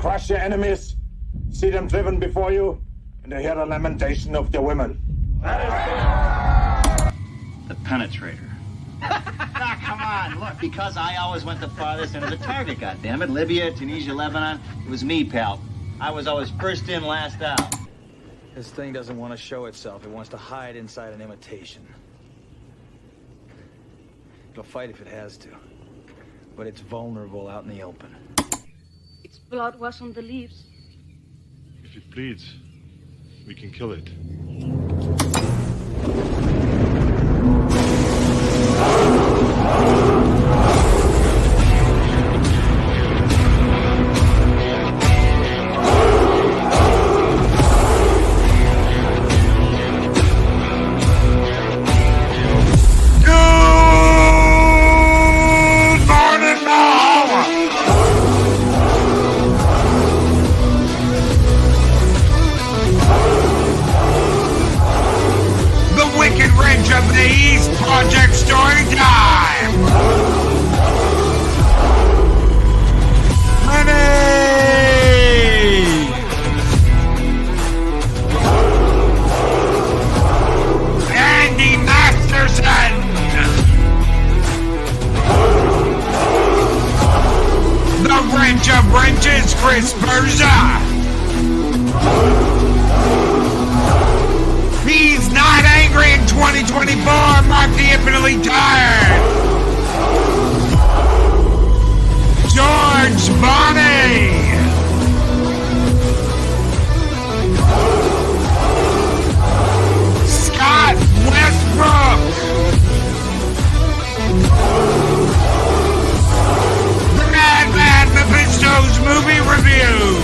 crush your enemies, see them driven before you, and to hear the lamentation of their women. The penetrator. Come on, look, because I always went the farthest into the target, goddammit. Libya, Tunisia, Lebanon. It was me, pal. I was always first in, last out. This thing doesn't want to show itself. It wants to hide inside an imitation. It'll fight if it has to. But it's vulnerable out in the open. Its blood was on the leaves. If it bleeds, we can kill it. Of the East Project Story Time! Money! Andy Masterson! The Wrench of Wrenches, Chris Berza! He's not angry in 2024, Mark the Infinitely Tired. George Bonney. Scott Westbrook. The Madman Mephisto's Movie Reviews.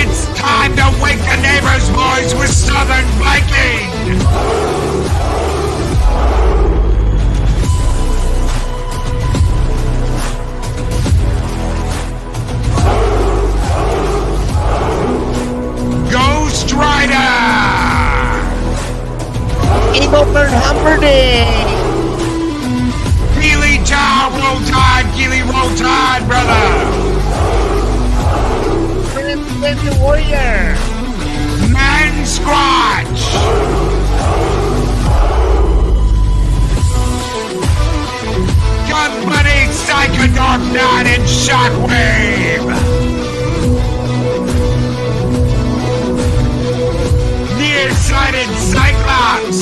It's time to wake the neighbor's boys with Southern Viking! Ghost Rider! Engelbert Humperdinck! Keely Chow, roll tide, Keely, roll tide, brother! The Warrior! Man Squatch! Company Psychodog Knot and Shockwave! Nearsighted Cyclops!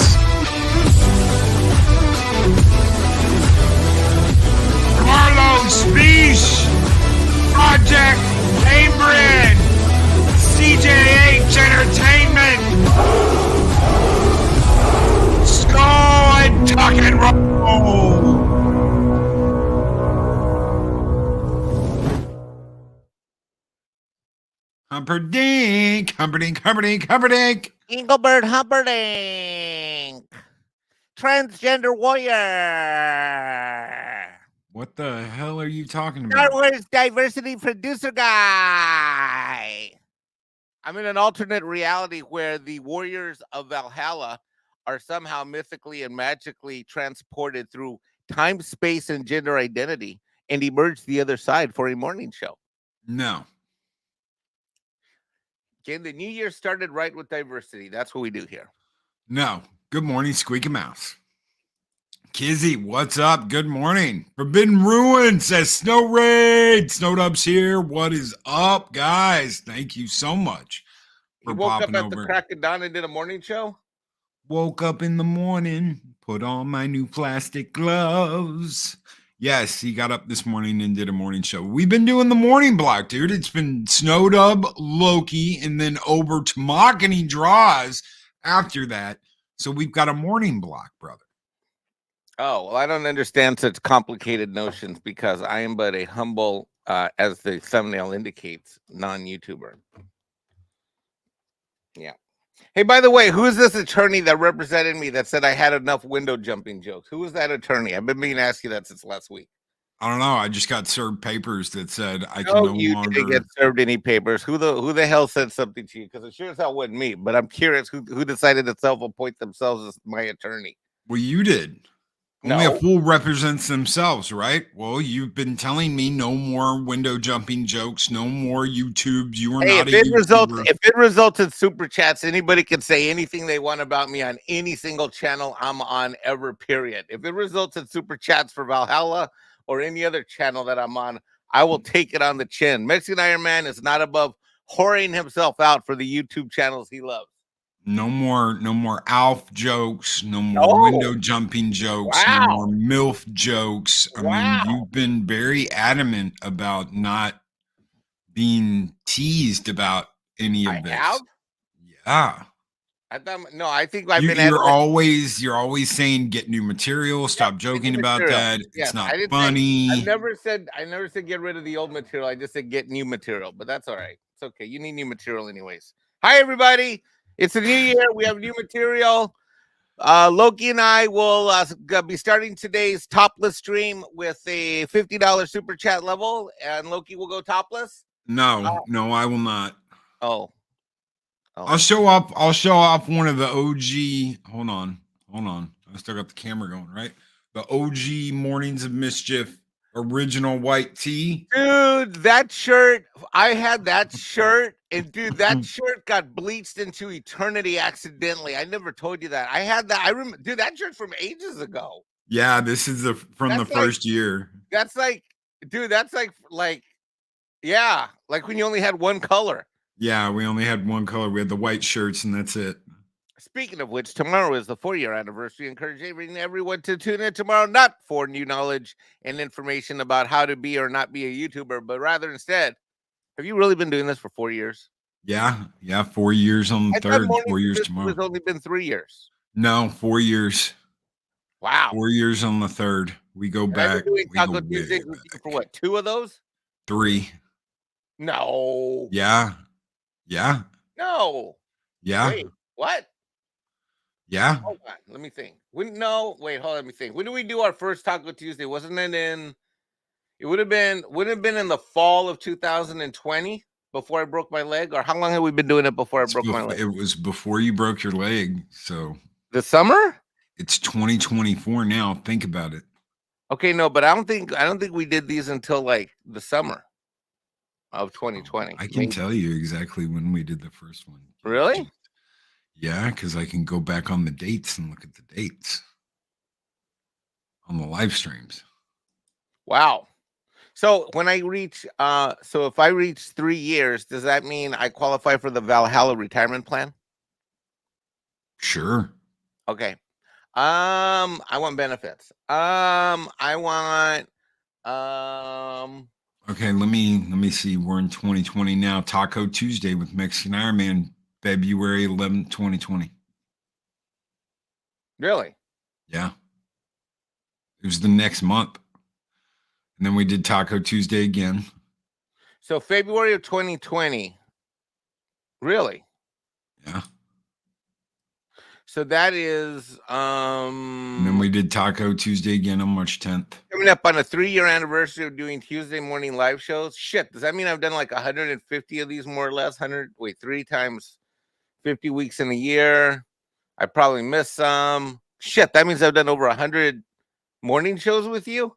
Carlos Beach! Project Cambridge! CJH Entertainment! Skull and Tuck and Roll! Humperdinck! Humperdinck, Humperdinck, Humperdinck! Engelbert Humperdinck! Transgender Warrior! What the hell are you talking Star about? Wars Diversity Producer Guy! I'm in an alternate reality where the warriors of Valhalla are somehow mythically and magically transported through time, space, and gender identity and emerge the other side for a morning show. No. Okay, the new year started right with diversity. That's what we do here. No. Good morning, Squeaky Mouse. Kizzy, what's up? Good morning. Forbidden Ruin says Snow Raid. Snowdub's here. What is up, guys? Thank you so much for You woke up popping at over. the crack of dawn and did a morning show? Woke up in the morning, put on my new plastic gloves. Yes, he got up this morning and did a morning show. We've been doing the morning block, dude. It's been Snowdub, Loki, and then over to Mocking Draws after that. So we've got a morning block, brother. Oh, well, I don't understand such complicated notions because I am but a humble, as the thumbnail indicates, non-YouTuber. Yeah. Hey, by the way, who is this attorney that represented me that said I had enough window jumping jokes? Who was that attorney? I've been meaning to ask you that since last week. I don't know. I just got served papers that said I can No, no you longer didn't get served any papers. Who the hell said something to you? Because it sure as hell wasn't me. But I'm curious who decided to self-appoint themselves as my attorney. Well, you did. Only a No. fool represents themselves, right? Well, you've been telling me no more window jumping jokes, no more YouTubes. You are Hey, not a YouTuber. if it results in super chats, anybody can say anything they want about me on any single channel I'm on ever, period. If it results in super chats for Valhalla or any other channel that I'm on, I will take it on the chin. Mexican Ironman is not above whoring himself out for the YouTube channels he loves. No more Alf jokes, no more No. window jumping jokes, no Wow. more MILF jokes. I mean, Wow. you've been very adamant about not being teased about any of I this. have? Yeah. I thought no, I think I've You, been you're adamant. always saying get new material. Stop Get joking new about material. that. Yes, It's not I didn't funny. I never said get rid of the old material. I just said get new material, but that's all right. It's okay. You need new material anyways. Hi everybody. It's a new year. We have new material. Loki and I will be starting today's topless stream with a $50 super chat level, and Loki will go topless. No, I will not. Oh. I'll show off one of the OG. Hold on. I still got the camera going, right? The OG Mornings of Mischief original white tee. Dude, that shirt, I had that shirt, and dude, that shirt got bleached into eternity accidentally. I never told you that. I had that. I remember, dude, that shirt from ages ago. Yeah, this is from the first year. That's like, dude, that's like, yeah, like when you only had one color. Yeah, we only had one color. We had the white shirts, and that's it. Speaking of which, tomorrow is the 4-year anniversary. I encourage everyone to tune in tomorrow, not for new knowledge and information about how to be or not be a YouTuber, but rather instead, have you really been doing this for 4 years? Yeah, 4 years on the third, 4 years tomorrow. It's only been 3 years. No, 4 years. Wow. 4 years on the third. We go back. I've been doing Taco Tuesdays with you for what, 2 of those? 3. No. Yeah. No. Yeah. Wait, what? Yeah. Hold on. Let me think. Hold on, let me think. When did we do our first Taco Tuesday? Wasn't it wouldn't have been in the fall of 2020 before I broke my leg? Or how long have we been doing it before I broke my leg? It was before you broke your leg. So the summer? It's 2024 now. Think about it. Okay, no, but I don't think we did these until like the summer of 2020. I can tell you exactly when we did the first one. Really? Yeah, because I can go back on the dates and look at the dates on the live streams. Wow. So when I reach, if I reach 3 years, does that mean I qualify for the Valhalla retirement plan? Sure. Okay. I want benefits. I want, Okay, let me see. We're in 2020 now. Taco Tuesday with Mexican Ironman, February 11th, 2020. Really? Yeah. It was the next month. And then we did Taco Tuesday again. So February of 2020. Really? Yeah. So that is And then we did Taco Tuesday again on March 10th. Coming up on a 3-year anniversary of doing Tuesday morning live shows. Shit, does that mean I've done like 150 of these more or less? 3 times 50 weeks in a year. I probably missed some. Shit, that means I've done over 100 morning shows with you.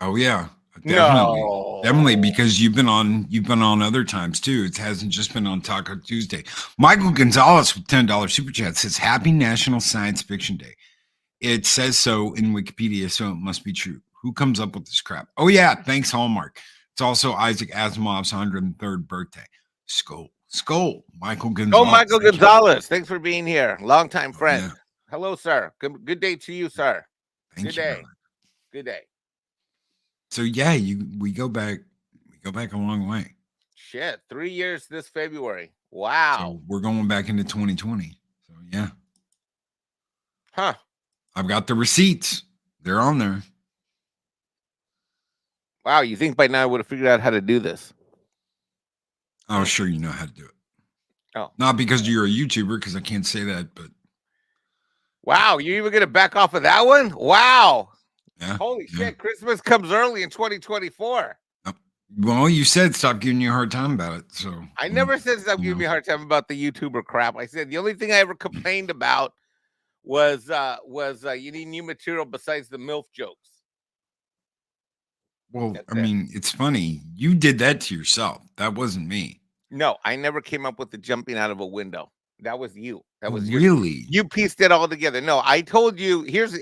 Oh yeah, definitely, because you've been on other times too. It hasn't just been on Taco Tuesday. Michael Gonzalez with $10 super chat says Happy National Science Fiction Day. It says so in Wikipedia, so it must be true. Who comes up with this crap? Oh yeah, thanks Hallmark. It's also Isaac Asimov's 103rd birthday. Skull, Michael Gonzalez. Oh, Michael Gonzalez, thanks for being here. Longtime friend. Yeah. Hello, sir. Good day to you, sir. Thank Good you, day. brother. Good day. So yeah, we go back a long way. Shit, 3 years this February. Wow. So we're going back into 2020. So yeah. Huh. I've got the receipts. They're on there. Wow, you think by now I would have figured out how to do this? Oh, sure, you know how to do it. Oh. Not because you're a YouTuber, because I can't say that, but wow, you even gonna back off of that one? Wow. Yeah. Holy shit, Christmas comes early in 2024. Well, you said stop giving you a hard time about it. So I never said stop giving me a hard time about the YouTuber crap. I said the only thing I ever complained about was you need new material besides the MILF jokes. Well, That's I mean, it's funny. You did that to yourself. That wasn't me. No, I never came up with the jumping out of a window. That was you. That was really you pieced it all together. No, I told you. Here's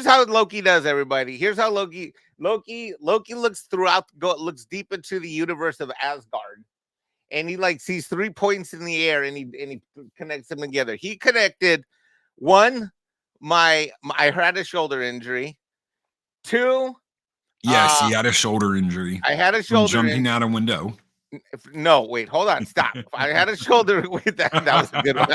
how Loki does, everybody. Here's how Loki looks looks deep into the universe of Asgard, and he like sees 3 points in the air, and he connects them together. He connected one, I had a shoulder injury. 2, Yes, he had a shoulder injury. I had a from shoulder jumping out a window. No, wait, hold on, stop. I had a shoulder with that. That was a good one.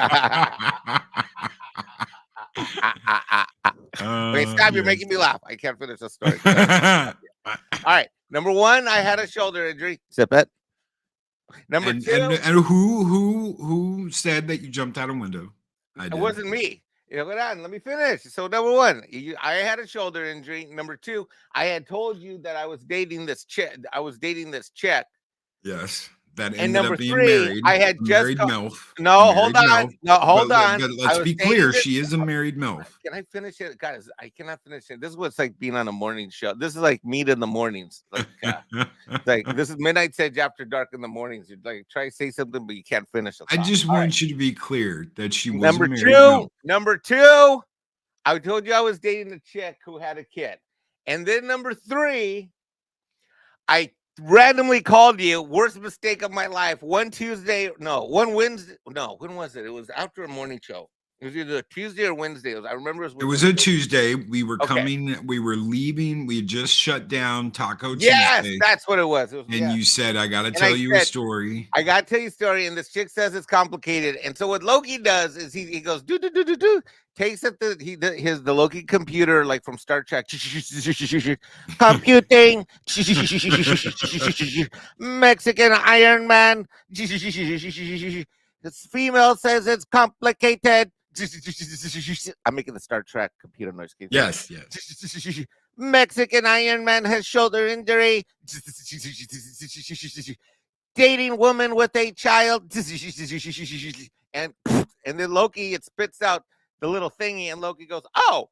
Wait, stop! You're making me laugh. I can't finish the story. All right, number 1, I had a shoulder injury. Sip it. Number 2, and who said that you jumped out a window? It wasn't me. Hold on, let me finish. So number 1, I had a shoulder injury. Number 2, I had told you that I was dating this chick. Yes, that ended and number up being 3, married. I had just married MILF. No, hold on. MILF. No, hold on. But let's be clear, she is a married MILF. Can I finish it, guys? I cannot finish it. This is what's like being on a morning show. This is like meet in the mornings. Like this is Midnight Sedge after dark in the mornings. You like try to say something, but you can't finish it. I just want you to be clear that she was number married 2. MILF. Number 2, I told you I was dating a chick who had a kid, and then number 3, I randomly called you. Worst mistake of my life. One Wednesday. No, when was it? It was after a morning show. It was either Tuesday or Wednesday. I remember it was a Tuesday. We were coming. We were leaving. We had just shut down Taco Tuesday. Yes, that's what it was. You said, "I got to tell you a story." I got to tell you a story, and this chick says it's complicated. And so what Loki does is he goes do. Takes at the Loki computer like from Star Trek. Computing. Mexican Ironman. This female says it's complicated. I'm making the Star Trek computer noise. Yes. Mexican Ironman has shoulder injury. Dating woman with a child. And then Loki, it spits out the little thingy, and Loki goes, "Oh,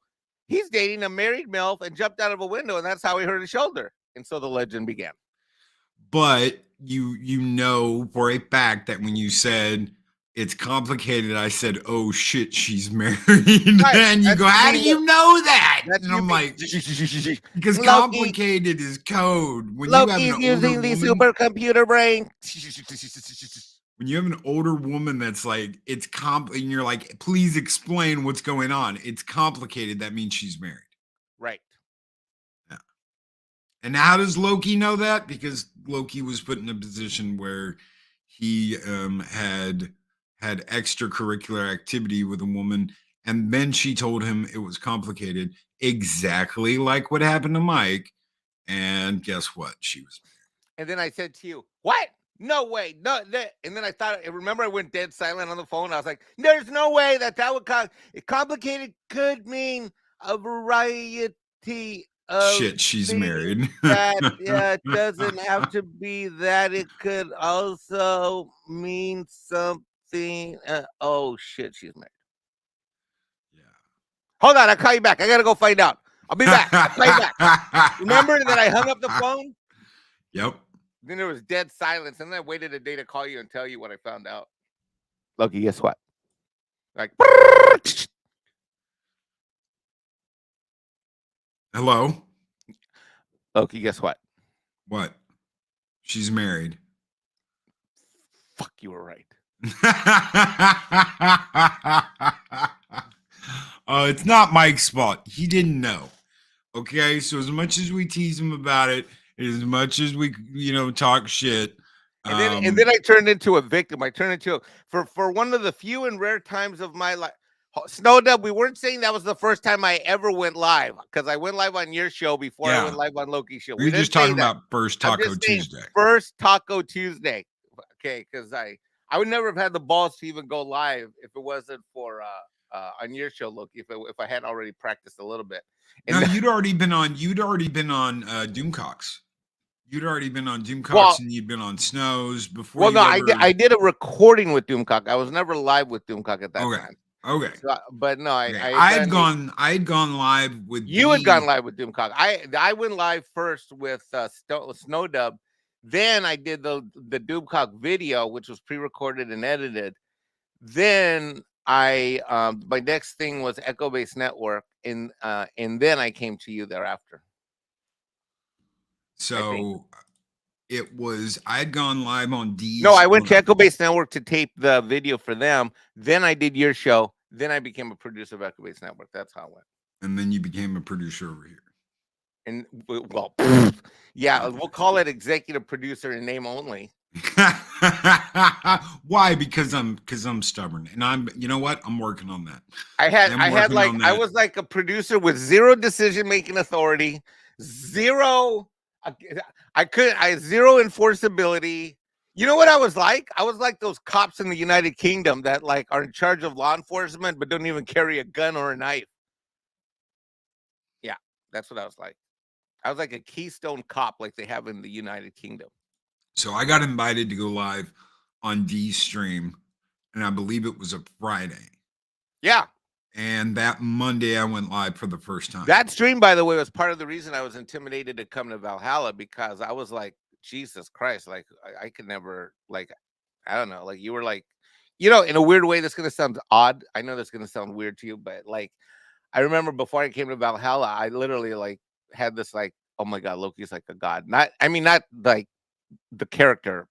he's dating a married MILF and jumped out of a window, and that's how he hurt his shoulder." And so the legend began. But you know for a fact that when you said it's complicated, I said, "Oh shit, she's married." Right. And you go, "How do you know that?" And I'm like, because complicated is code. When Loki's using the supercomputer brain. When you have an older woman that's like, it's and you're like, "Please explain what's going on." It's complicated. That means she's married. Right. Yeah. And how does Loki know that? Because Loki was put in a position where he had extracurricular activity with a woman, and then she told him it was complicated, exactly like what happened to Mike. And guess what? She was married. And then I said to you, "What? No way, no." And then remember I went dead silent on the phone. I was like, "There's no way that would complicated could mean a variety of shit. She's married. That doesn't have to be that. It could also mean something. Oh shit, she's married." Yeah. Hold on, I'll call you back. I gotta go find out. I'll be back. I'll call you back. Remember that I hung up the phone? Yep. Then there was dead silence, and then I waited a day to call you and tell you what I found out. Loki, guess what? Like, hello? Loki, guess what? What? She's married. Fuck, you were right. It's not Mike's fault. He didn't know. Okay, so as much as we tease him about it, as much as we, talk shit. And then I turned into a victim. I turned into for one of the few and rare times of my life. Snowdub, we weren't saying that was the first time I ever went live, because I went live on your show before I went live on Loki's show. We're just talking about first Taco Tuesday. First Taco Tuesday. Okay, because I would never have had the balls to even go live if it wasn't for on your show, Loki. If I had already practiced a little bit. And no, you'd already been on Doomcocks. You'd already been on Doomcocks, and you'd been on Snows before. Well, no, I did a recording with Doomcock. I was never live with Doomcock at that time. Okay. So, but no, Okay. I had I had gone live with You had gone D. live with Doomcock. I went live first with Snowdub. Then I did the Doomcock video, which was pre-recorded and edited. Then I my next thing was Echo Base Network, and then I came to you thereafter. So it was I had gone live on D. No, I went to Echo Base Network to tape the video for them. Then I did your show. Then I became a producer of Echo Base Network. That's how it went. And then you became a producer over here. And well, yeah, we'll call it executive producer in name only. Why? Because I'm stubborn, and you know what? I'm working on that. I was like a producer with zero decision making authority, zero. I had zero enforceability. You know what I was like? I was like those cops in the United Kingdom that like are in charge of law enforcement but don't even carry a gun or a knife. Yeah, that's what I was like. I was like a Keystone cop like they have in the United Kingdom. So I got invited to go live on D's stream, and I believe it was a Friday. Yeah. And that Monday I went live for the first time. That stream, by the way, was part of the reason I was intimidated to come to Valhalla, because I was like, Jesus Christ, like I could never, like, I don't know, like you were like, you know, in a weird way, that's going to sound odd. I know that's going to sound weird to you, but like, I remember before I came to Valhalla, I literally like had this like, oh my God, Loki's like a god. Not like the character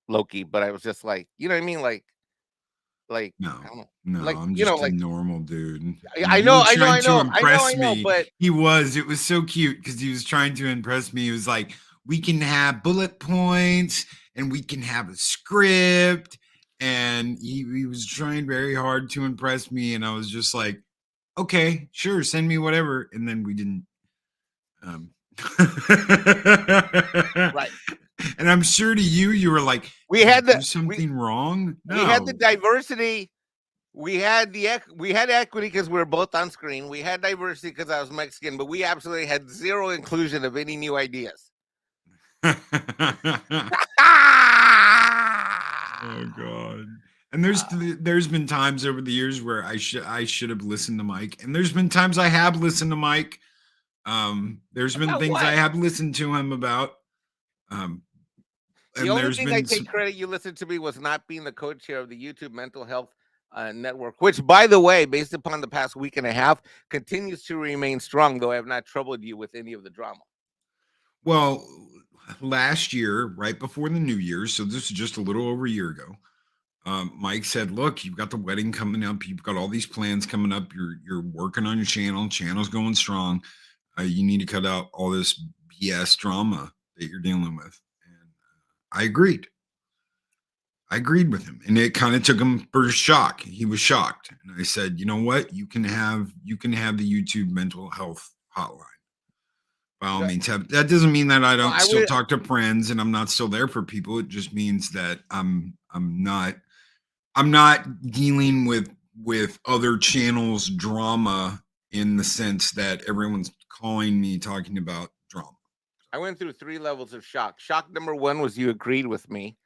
Loki, but I was just like, you know what I mean? Like no, I don't know. no, like, I'm just you know, a like, normal dude. I know, But he was. It was so cute because he was trying to impress me. He was like, we can have bullet points and we can have a script, and he was trying very hard to impress me, and I was just like, okay, sure, send me whatever, and then we didn't. Right. And I'm sure to you were like, something wrong. No. We had the diversity. We had equity because we were both on screen. We had diversity because I was Mexican, but we absolutely had zero inclusion of any new ideas. Oh God. And there's been times over the years where I should have listened to Mike, and there's been times I have listened to Mike. There's been things I have listened to him about. The only thing I take credit you listened to me was not being the co-chair of the YouTube Mental Health Network, which, by the way, based upon the past week and a half, continues to remain strong, though I have not troubled you with any of the drama. Well, last year, right before the New Year, so this is just a little over a year ago, Mike said, look, you've got the wedding coming up. You've got all these plans coming up. You're working on your channel. Channel's going strong. You need to cut out all this BS drama that you're dealing with. And I agreed. I agreed with him, and it kind of took him for a shock. He was shocked, and I said, you know what? You can have the YouTube mental health hotline. By all means, that doesn't mean that I don't still talk to friends and I'm not still there for people. It just means that I'm not dealing with other channels' drama in the sense that everyone's calling me talking about drama. I went through 3 levels of shock. Shock number 1 was you agreed with me.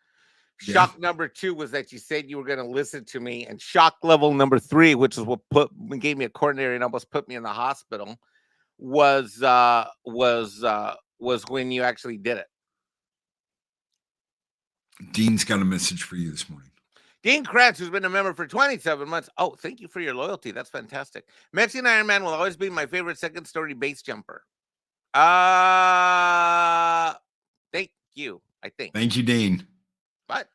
Shock number 2 was that you said you were going to listen to me. And shock level number 3, which is what gave me a coronary and almost put me in the hospital, was when you actually did it. Dean's got a message for you this morning. Dean Kratz, who's been a member for 27 months. Oh, thank you for your loyalty. That's fantastic. Mexican Ironman will always be my favorite second story base jumper. Thank you, I think. Thank you, Dean. What?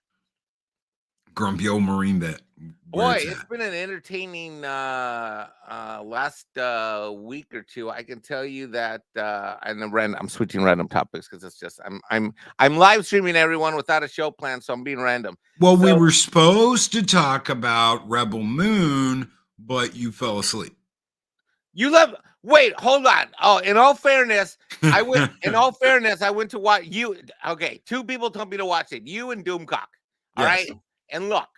Grumpy old Marine vet. Boy, it's been an entertaining last week or two. I can tell you that, I'm switching random topics because it's just I'm live streaming everyone without a show plan, so I'm being random. Well, we were supposed to talk about Rebel Moon, but you fell asleep. Wait, hold on. Oh, in all fairness, I went. I went to watch you. Okay, 2 people told me to watch it. You and Doomcock. All right, and look,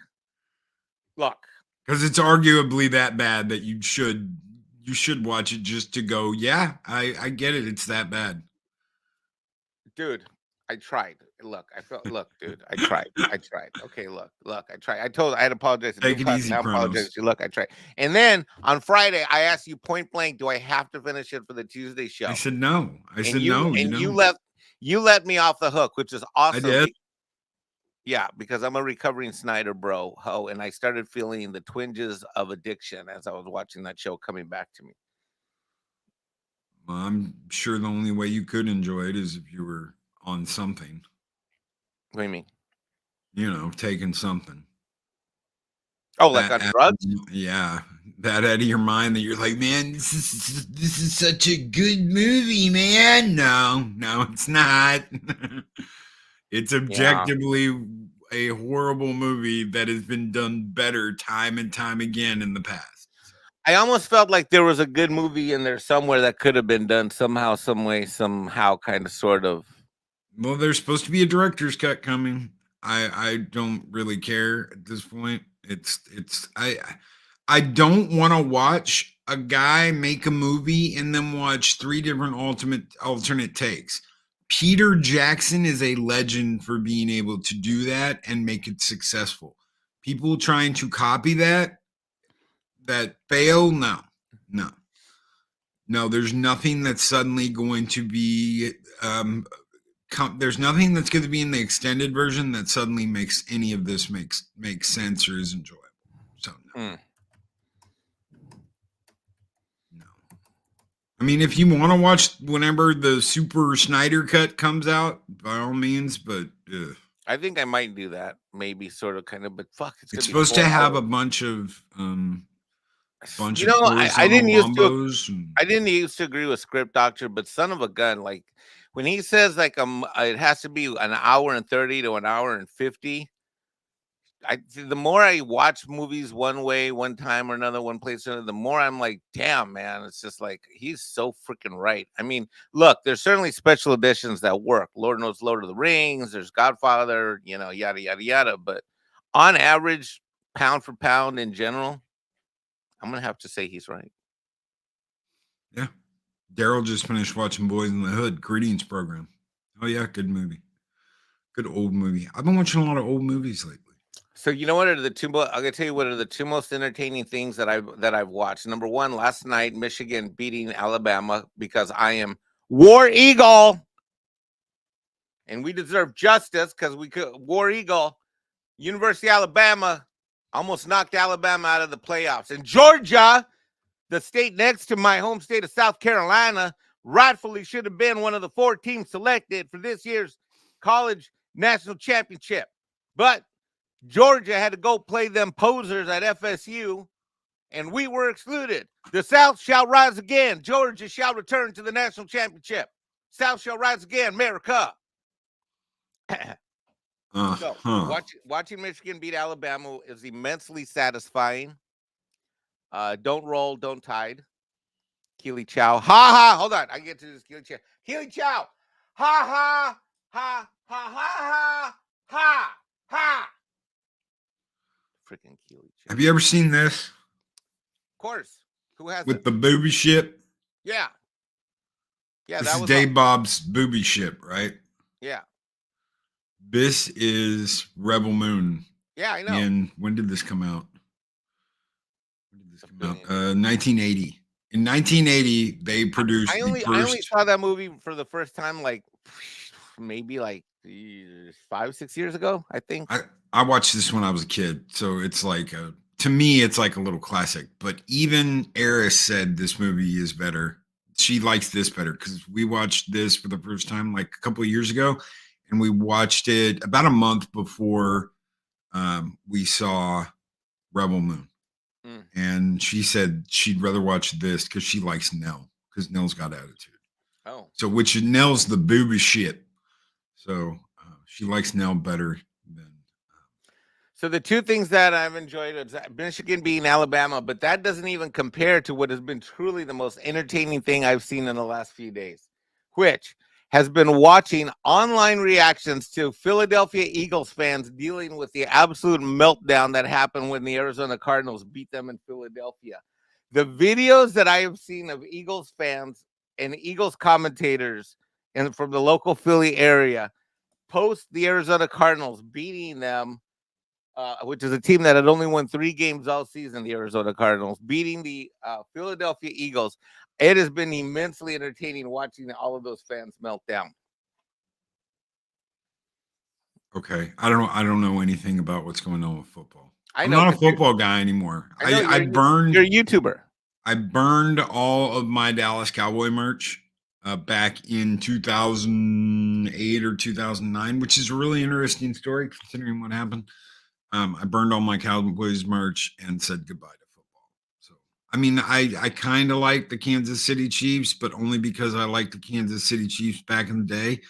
because it's arguably that bad that you should watch it just to go. Yeah, I get it. It's that bad, dude. I tried. Look, look, dude, I tried. Okay, look, I tried. I had apologized. Take it easy, Now Chronos. apologize. Look, I tried. And then on Friday, I asked you point blank, do I have to finish it for the Tuesday show? I said no. You let me off the hook, which is awesome. I did. Yeah, because I'm a recovering Snyder bro, and I started feeling the twinges of addiction as I was watching that show coming back to me. Well, I'm sure the only way you could enjoy it is if you were on something. What do you mean? You know, taking something. Oh, like on drugs? Yeah, that out of your mind that you're like, man, this is such a good movie, man. No, it's not. It's objectively a horrible movie that has been done better time and time again in the past. I almost felt like there was a good movie in there somewhere that could have been done somehow, some way, somehow, kind of, sort of. Well, there's supposed to be a director's cut coming. I don't really care at this point. I don't want to watch a guy make a movie and then watch 3 different alternate takes. Peter Jackson is a legend for being able to do that and make it successful. People trying to copy that fail, no. There's nothing that's suddenly going to be there's nothing that's going to be in the extended version that suddenly makes any of this make sense or is enjoyable. So no. I mean, if you want to watch whenever the Super Snyder cut comes out, by all means, but I think I might do that. Maybe sort of kind of, but fuck, it's supposed to have a bunch of I didn't used to agree with Script Doctor, but son of a gun, like when he says like it has to be an hour and 30 to an hour and 50. The more I watch movies one way, one time or another, one place or another, the more I'm like, damn, man, it's just like he's so freaking right. I mean, look, there's certainly special editions that work. Lord knows Lord of the Rings, there's Godfather, yada, yada, yada. But on average, pound for pound in general, I'm going to have to say he's right. Yeah. Daryl just finished watching Boys in the Hood, Greetings program. Oh, yeah, good movie. Good old movie. I've been watching a lot of old movies lately. So you know what are the two? I'm gonna tell you what are the 2 most entertaining things that I've watched. Number one, last night, Michigan beating Alabama because I am War Eagle, and we deserve justice because we could. War Eagle, University of Alabama almost knocked Alabama out of the playoffs, and Georgia, the state next to my home state of South Carolina, rightfully should have been one of the 4 teams selected for this year's college national championship, but Georgia had to go play them posers at FSU, and we were excluded. The South shall rise again. Georgia shall return to the national championship. South shall rise again, America. So watching Michigan beat Alabama is immensely satisfying. Don't roll, don't tide. Keely Chow. Ha ha. Hold on. I get to this Keely Chow. Keely Chow. Ha ha. Ha ha ha ha ha ha. Freaking Keely Chow. Have you ever seen this? Of course. Who has with the booby ship? Yeah. Yeah, this that is was Dave Bob's booby ship, right? Yeah. This is Rebel Moon. Yeah, I know. And when did this come out? 1980. In 1980, they produced. I only saw that movie for the first time, like maybe like 5-6 years ago. I think I watched this when I was a kid, so it's like to me, it's like a little classic. But even Eris said this movie is better. She likes this better because we watched this for the first time like a couple of years ago, and we watched it about a month before we saw Rebel Moon. And she said she'd rather watch this because she likes Nell because Nell's got attitude. Oh, so which Nell's the booby shit. So she likes Nell better than. So the two things that I've enjoyed is Michigan beating Alabama, but that doesn't even compare to what has been truly the most entertaining thing I've seen in the last few days, which has been watching online reactions to Philadelphia Eagles fans dealing with the absolute meltdown that happened when the Arizona Cardinals beat them in Philadelphia. The videos that I have seen of Eagles fans and Eagles commentators and from the local Philly area post the Arizona Cardinals beating them, which is a team that had only won 3 games all season, the Arizona Cardinals, beating the Philadelphia Eagles. It has been immensely entertaining watching all of those fans melt down. Okay. I don't know anything about what's going on with football. I'm know, not a 'cause you're- football guy anymore. I know, I burned you're a YouTuber. I burned all of my Dallas Cowboy merch back in 2008 or 2009, which is a really interesting story considering what happened. I burned all my Cowboys merch and said goodbye to football. So, I mean, I kind of like the Kansas City Chiefs, but only because I liked the Kansas City Chiefs back in the day.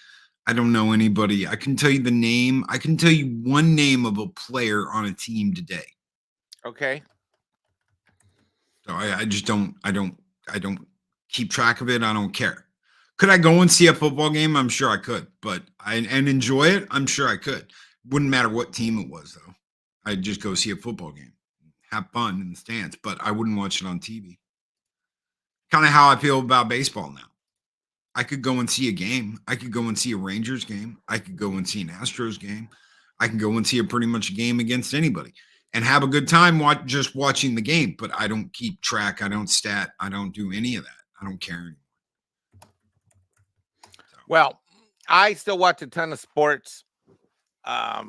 I don't know anybody. I can tell you the name. I can tell you one name of a player on a team today. Okay. So I just don't keep track of it. I don't care. Could I go and see a football game? I'm sure I could, but and enjoy it. I'm sure I could. Wouldn't matter what team it was though. I'd just go see a football game, have fun in the stands, but I wouldn't watch it on TV. Kind of how I feel about baseball now. I could go and see a game. I could go and see a Rangers game. I could go and see an Astros game. I can go and see pretty much a game against anybody and have a good time just watching the game. But I don't keep track. I don't stat. I don't do any of that. I don't care anymore. So. Well, I still watch a ton of sports. I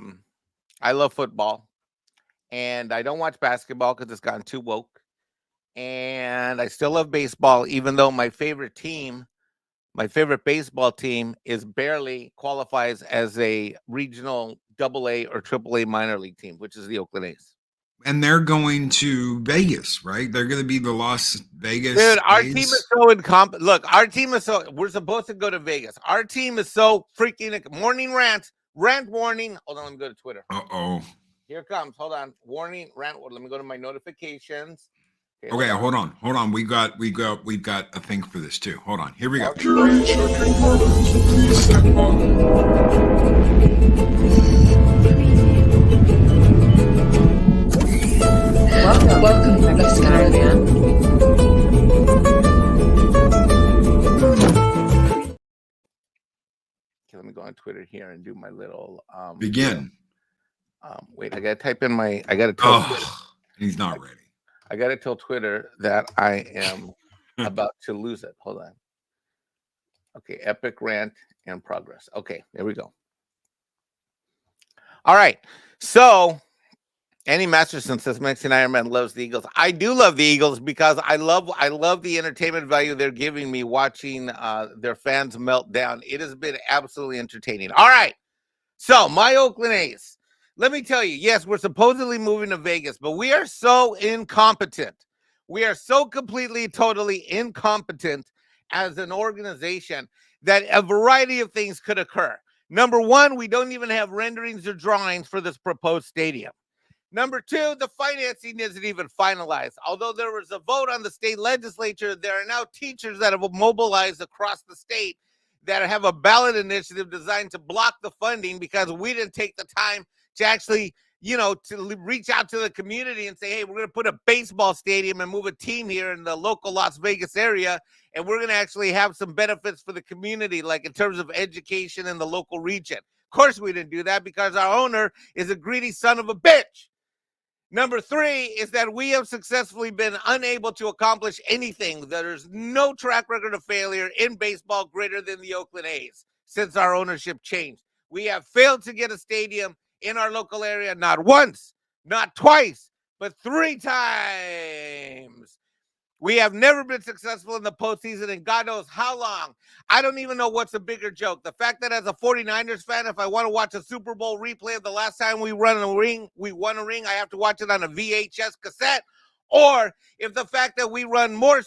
love football. And I don't watch basketball because it's gotten too woke. And I still love baseball, even though my favorite baseball team is barely qualifies as a regional AA or AAA minor league team, which is the Oakland A's. And they're going to Vegas, right? They're going to be the Las Vegas. Dude, our A's. team is so incompetent. Look, our team is so, we're supposed to go to Vegas. Our team is so freaking morning rant warning. Hold on, let me go to Twitter. Uh-oh. Here it comes. Hold on. Warning, rant. Let me go to my notifications. Okay, hold on. We've got a thing for this too. Hold on. Here we go. Welcome to Mexican Ironman. Okay, let me go on Twitter here and do my little Begin. Wait, I gotta type in my. I gotta tell. He's not ready. I gotta tell Twitter that I am about to lose it. Hold on. Okay, epic rant in progress. Okay, there we go. All right, so Andy Masterson says Mexican Ironman loves the Eagles. I do love the Eagles because I love the entertainment value they're giving me watching their fans melt down. It has been absolutely entertaining. All right, so my Oakland A's. Let me tell you, yes, we're supposedly moving to Vegas, but we are so incompetent. We are so completely, totally incompetent as an organization that a variety of things could occur. Number one, we don't even have renderings or drawings for this proposed stadium. Number two, the financing isn't even finalized. Although there was a vote on the state legislature, there are now teachers that have mobilized across the state that have a ballot initiative designed to block the funding because we didn't take the time to actually, to reach out to the community and say, hey, we're going to put a baseball stadium and move a team here in the local Las Vegas area. And we're going to actually have some benefits for the community, like in terms of education in the local region. Of course, we didn't do that because our owner is a greedy son of a bitch. Number three is that we have successfully been unable to accomplish anything. There's no track record of failure in baseball greater than the Oakland A's since our ownership changed. We have failed to get a stadium in our local area, not once, not twice, but 3 times. We have never been successful in the postseason in God knows how long. I don't even know what's a bigger joke. The fact that as a 49ers fan, if I want to watch a Super Bowl replay of the last time we won a ring, I have to watch it on a VHS cassette. Or if the fact that we run more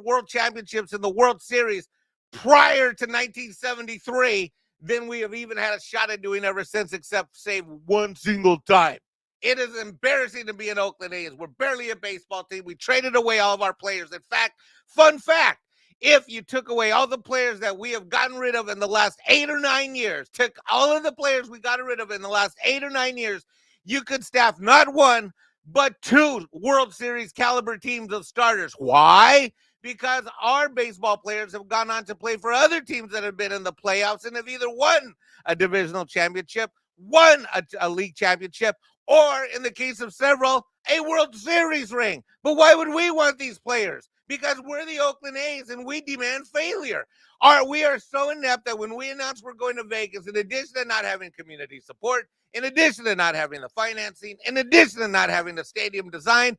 world championships in the World Series prior to 1973 than we have even had a shot at doing ever since, except save one single time. It is embarrassing to be an Oakland A's. We're barely a baseball team. We traded away all of our players. In fact, fun fact, if you took away all the players that we have gotten rid of in the last 8 or 9 years, took all of the players we got rid of in the last 8 or 9 years, you could staff not 1, but 2 World Series caliber teams of starters. Why? because our baseball players have gone on to play for other teams that have been in the playoffs and have either won a divisional championship, won a league championship, or in the case of several, a World Series ring. But why would we want these players? Because we're the Oakland A's and we demand failure. We are so inept that when we announce we're going to Vegas, in addition to not having community support, in addition to not having the financing, in addition to not having the stadium design,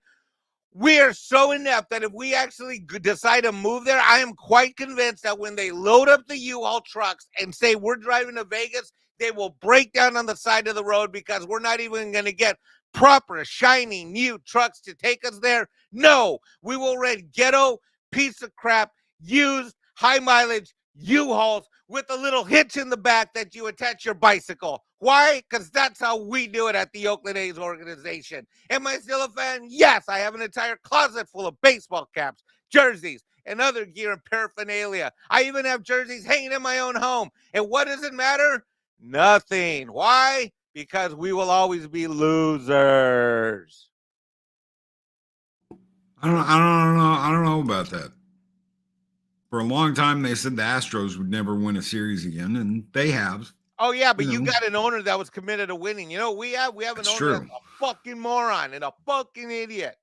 we are so inept that if we actually decide to move there, I am quite convinced that when they load up the U-Haul trucks and say we're driving to Vegas, they will break down on the side of the road because we're not even going to get proper, shiny, new trucks to take us there. No, we will rent ghetto, piece of crap, used, high mileage U-Hauls with a little hitch in the back that you attach your bicycle. Why? Because that's how we do it at the Oakland A's organization. Am I still a fan? Yes, I have an entire closet full of baseball caps, jerseys, and other gear and paraphernalia. I even have jerseys hanging in my own home. And what does it matter? Nothing. Why? Because we will always be losers. I don't know about that. For a long time, they said the Astros would never win a series again, and they have. Oh yeah, but you got an owner that was committed to winning. You know, we have an owner that's a fucking moron and a fucking idiot.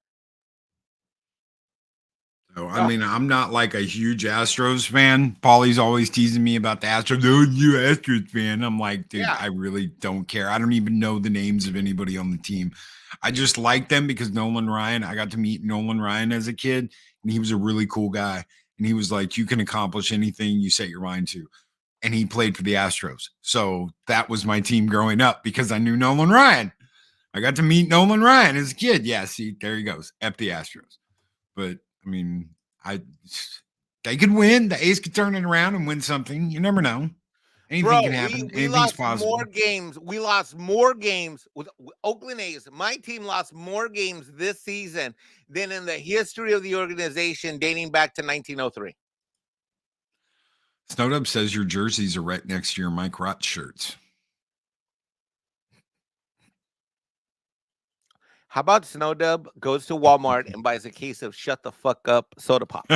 So I mean, I'm not like a huge Astros fan. Paulie's always teasing me about the Astros. Oh, you Astros fan. I'm like, dude, I really don't care. I don't even know the names of anybody on the team. I just like them because Nolan Ryan, I got to meet Nolan Ryan as a kid, and he was a really cool guy. And he was like, you can accomplish anything you set your mind to. And he played for the Astros. So that was my team growing up because I knew Nolan Ryan. I got to meet Nolan Ryan as a kid. Yeah, see, there he goes. F the Astros. But, I mean, they could win. The A's could turn it around and win something. You never know. Anything can happen. We lost more games. We lost more games with Oakland A's. My team lost more games this season than in the history of the organization dating back to 1903. Snowdub says your jerseys are right next to your Mike Rott shirts. How about Snowdub goes to Walmart and buys a case of Shut the Fuck Up soda pop?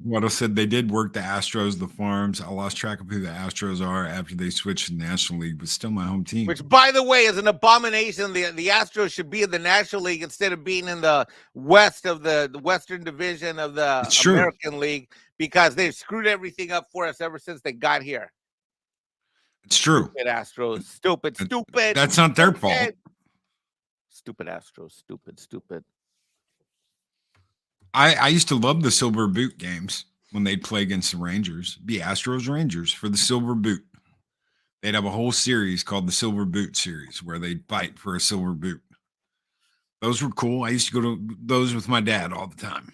What said they did work the Astros, the Farms. I lost track of who the Astros are after they switched to the National League, but still my home team. Which, by the way, is an abomination. The Astros should be in the National League instead of being in the West of the Western Division of the American League because they've screwed everything up for us ever since they got here. It's true. Stupid Astros. Stupid. That's not their fault. Stupid Astros. Stupid. I used to love the Silver Boot games when they'd play against the Rangers. Be Astros Rangers for the Silver Boot. They'd have a whole series called the Silver Boot series where they'd fight for a silver boot. Those were cool. I used to go to those with my dad all the time.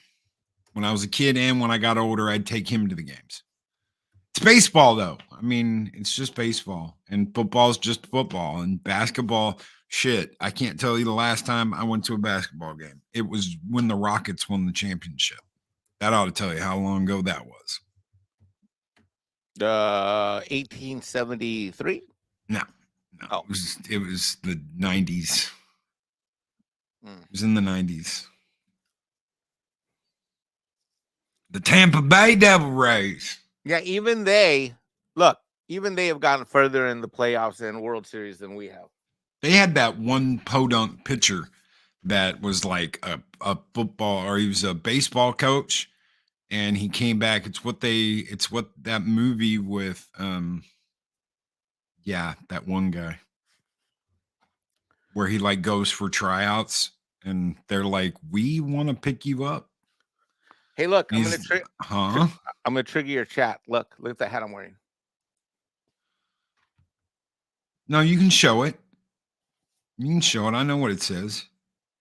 When I was a kid and when I got older, I'd take him to the games. It's baseball, though. I mean, it's just baseball. And football's just football. And basketball, shit, I can't tell you the last time I went to a basketball game. It was when the Rockets won the championship. That ought to tell you how long ago that was. 1873? No. Oh. It was the 90s. It was in the 90s. The Tampa Bay Devil Rays. Yeah, even they have gotten further in the playoffs and World Series than we have. They had that one podunk pitcher that was like a football, or he was a baseball coach, and he came back. It's what that movie with that one guy where he like goes for tryouts and they're like, we want to pick you up. Hey, look, I'm gonna trigger your chat. Look at the hat I'm wearing. No, you can show it. You can show it. I know what it says.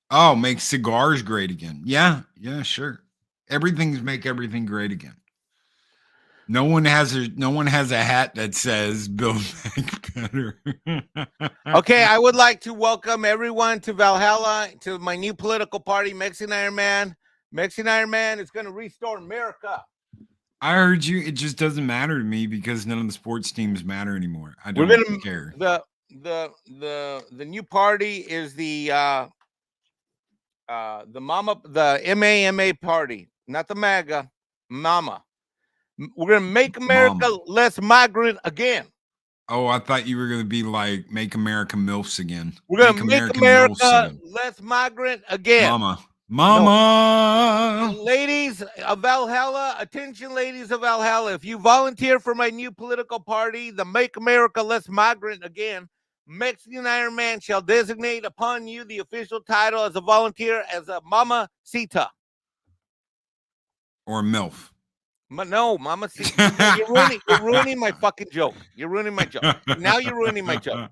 Oh, make cigars great again. Yeah, sure. Make everything great again. No one has a hat that says Build Back Better. Okay, I would like to welcome everyone to Valhalla, to my new political party, Mexican Ironman. Mexican Ironman is going to restore America. I heard you. It just doesn't matter to me because none of the sports teams matter anymore. I don't care. the new party is the MAMA party, not the MAGA, Mama. We're gonna make America Mama. less migrant again. Oh, I thought you were going to be like, make America MILFs again. We're gonna make America less migrant again. Mama. No. Ladies of Valhalla, attention, ladies of Valhalla. If you volunteer for my new political party, the Make America Less Migrant Again, Mexican Ironman shall designate upon you the official title as a volunteer as a Mama Cita. Or MILF. No, Mama Cita. You're ruining my fucking joke. You're ruining my joke. Now you're ruining my joke.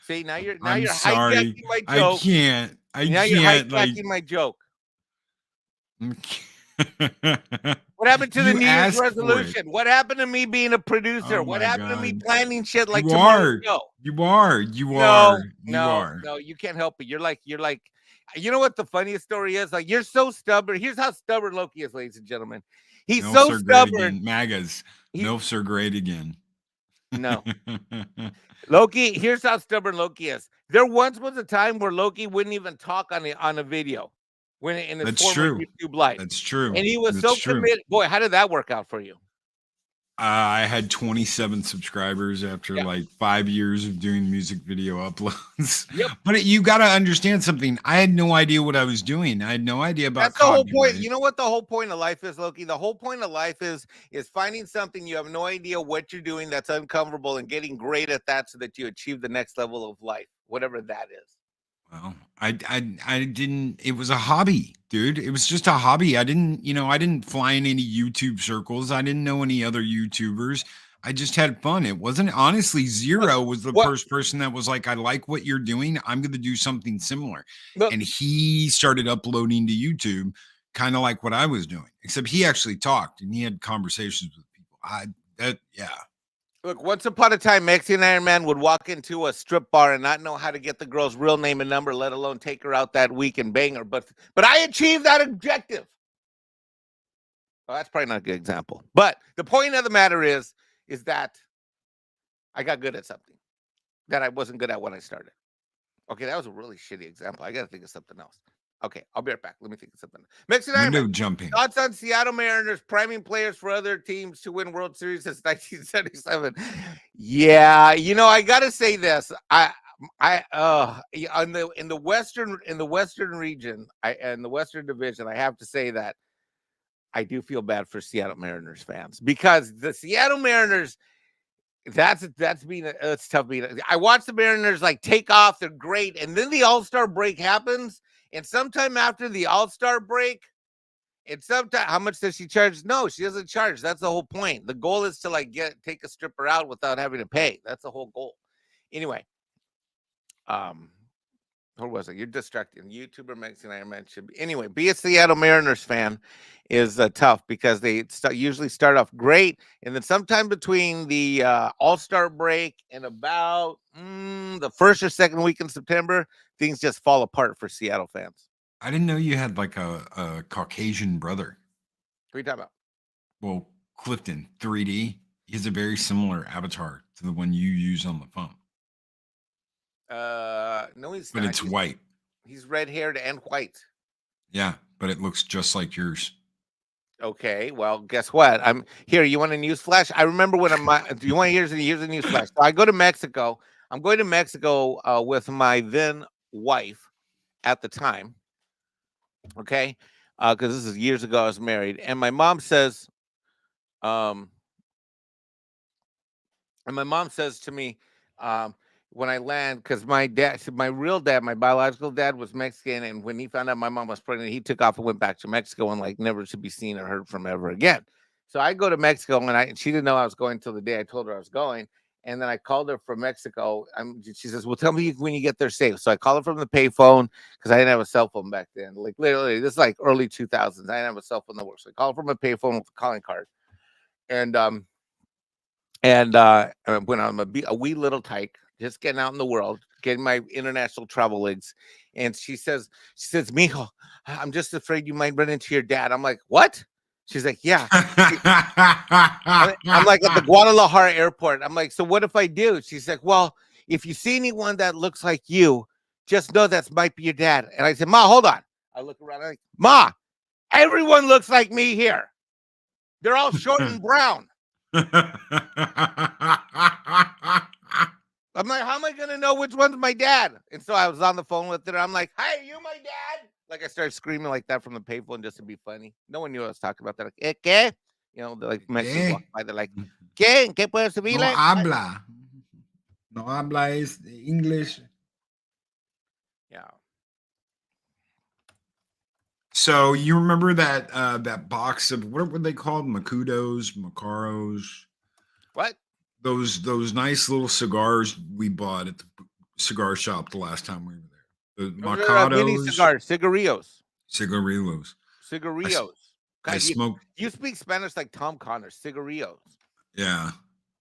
See, now you're hijacking my joke. I can't. You're hijacking my joke. What happened to the New Year's resolution? What happened to me being a producer? What happened to me planning shit like tomorrow's show? You are. No, you can't help it. You're like, you know what the funniest story is? Like, you're so stubborn. Here's how stubborn Loki is, ladies and gentlemen. He's so stubborn. MAGAs. MILFs are great again. No. Loki, here's how stubborn Loki is. There once was a time where Loki wouldn't even talk on a video when in his former YouTube life. That's true. And he was so committed. Boy, how did that work out for you? I had 27 subscribers after like 5 years of doing music video uploads. Yep. But you got to understand something. I had no idea what I was doing. I had no idea about That's the whole point. You know what the whole point of life is, Loki? The whole point of life is finding something you have no idea what you're doing that's uncomfortable and getting great at that so that you achieve the next level of life, whatever that is. Well, I didn't, it was a hobby, dude. It was just a hobby. I didn't fly in any YouTube circles. I didn't know any other YouTubers. I just had fun. It wasn't, honestly, Zero was the first person that was like, I like what you're doing. I'm going to do something similar. And he started uploading to YouTube, kind of like what I was doing, except he actually talked and he had conversations with people. Look, once upon a time, Mexican Ironman would walk into a strip bar and not know how to get the girl's real name and number, let alone take her out that week and bang her. But I achieved that objective. Well, that's probably not a good example. But the point of the matter is that I got good at something that I wasn't good at when I started. Okay, that was a really shitty example. I got to think of something else. Okay, I'll be right back. Let me think of something. Mexican Ironman. Jumping. Thoughts on Seattle Mariners priming players for other teams to win World Series since 1977. Yeah, I gotta say this. In the Western region, in the Western Division, I have to say that I do feel bad for Seattle Mariners fans because the Seattle Mariners. It's tough being. I watch the Mariners like take off. They're great, and then the All-Star break happens. And sometime after the All-Star break, how much does she charge? No, she doesn't charge. That's the whole point. The goal is to take a stripper out without having to pay. That's the whole goal. Anyway, who was it? You're distracting. YouTuber Mexican Ironman should be. Anyway, be a Seattle Mariners fan is tough because they usually start off great, and then sometime between the All-Star break and about the first or second week in September, things just fall apart for Seattle fans. I didn't know you had like a Caucasian brother. What are you talking about? Well, Clifton 3D. He has a very similar avatar to the one you use on the phone. No, he's but not. It's white. He's red-haired and white. Yeah, but it looks just like yours. Okay, well, guess what? I'm here. You want a news flash? I remember when do you want to hear the news flash? So I go to Mexico. I'm going to Mexico with my then wife at the time. Okay, because this is years ago. I was married, and my mom says, to me, when I land, because my real dad, my biological dad was Mexican, and when he found out my mom was pregnant, he took off and went back to Mexico and never to be seen or heard from ever again. So I go to Mexico, and she didn't know I was going until the day I told her I was going, and then I called her from Mexico. She says, "Well, tell me when you get there safe." So I called her from the payphone because I didn't have a cell phone back then. Like literally, this is like early 2000s. I didn't have a cell phone that worked. So I called her from a payphone with a calling card, and when I'm a wee little tyke, just getting out in the world, getting my international travel legs. And she says, "Mijo, I'm just afraid you might run into your dad." I'm like, "What?" She's like, "Yeah." I'm like at the Guadalajara airport. I'm like, "So what if I do?" She's like, "Well, if you see anyone that looks like you, just know that might be your dad. And I said, Ma, hold on. I look around, I'm like, Ma, everyone looks like me here. They're all short and brown. I'm like, how am I going to know which one's my dad? And so I was on the phone with her. I'm like, hi, you my dad? Like I started screaming like that from the payphone just to be funny. No one knew I was talking about that. Like, ¿qué? You know, they're like Mexicans walk by. They're like, ¿qué? ¿Qué puede subir? No habla. No habla is English. Yeah. So you remember that that box of what were they called? Macudos, Macaros. What? Those nice little cigars we bought at the cigar shop the last time we were there. The Mini Macados, cigars, cigarillos. cigarillos. Cigarillos. I smoked. You speak Spanish like Tom Connor. Cigarillos. Yeah,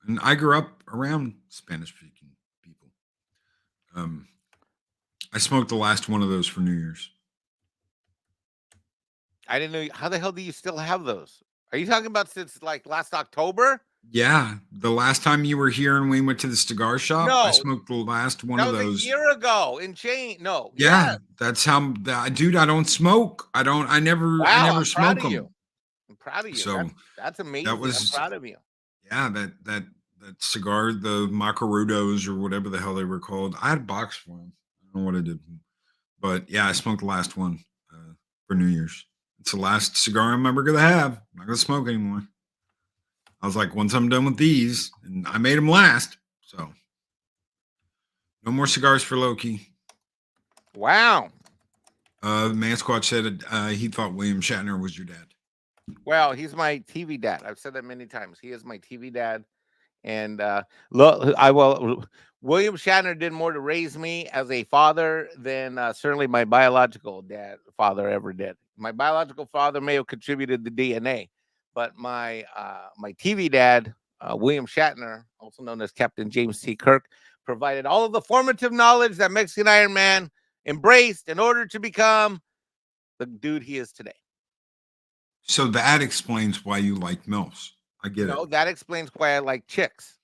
and I grew up around Spanish-speaking people. I smoked the last one of those for New Year's. I didn't know. How the hell do you still have those? Are you talking about since like last October? Yeah, the last time you were here and we went to the cigar shop, I smoked the last one of those. That was a year ago in chain. No. Yeah, that's how, dude. I don't smoke. I never smoke them. I'm proud of you. So that's amazing. I'm proud of you. Yeah, that cigar, the Macarudos or whatever the hell they were called. I had a box for them. I don't know what I did, but yeah, I smoked the last one for New Year's. It's the last cigar I'm ever gonna have. I'm not gonna smoke anymore. I was like, once I'm done with these, and I made them last, so no more cigars for Loki. Wow. Man Squatch said he thought William Shatner was your dad. Well, he's my TV dad. I've said that many times. He is my TV dad, and William Shatner did more to raise me as a father than certainly my biological father ever did. My biological father may have contributed the DNA, but my TV dad, William Shatner, also known as Captain James T. Kirk, provided all of the formative knowledge that Mexican Ironman embraced in order to become the dude he is today. So that explains why you like MILFs. I get it. No, that explains why I like chicks.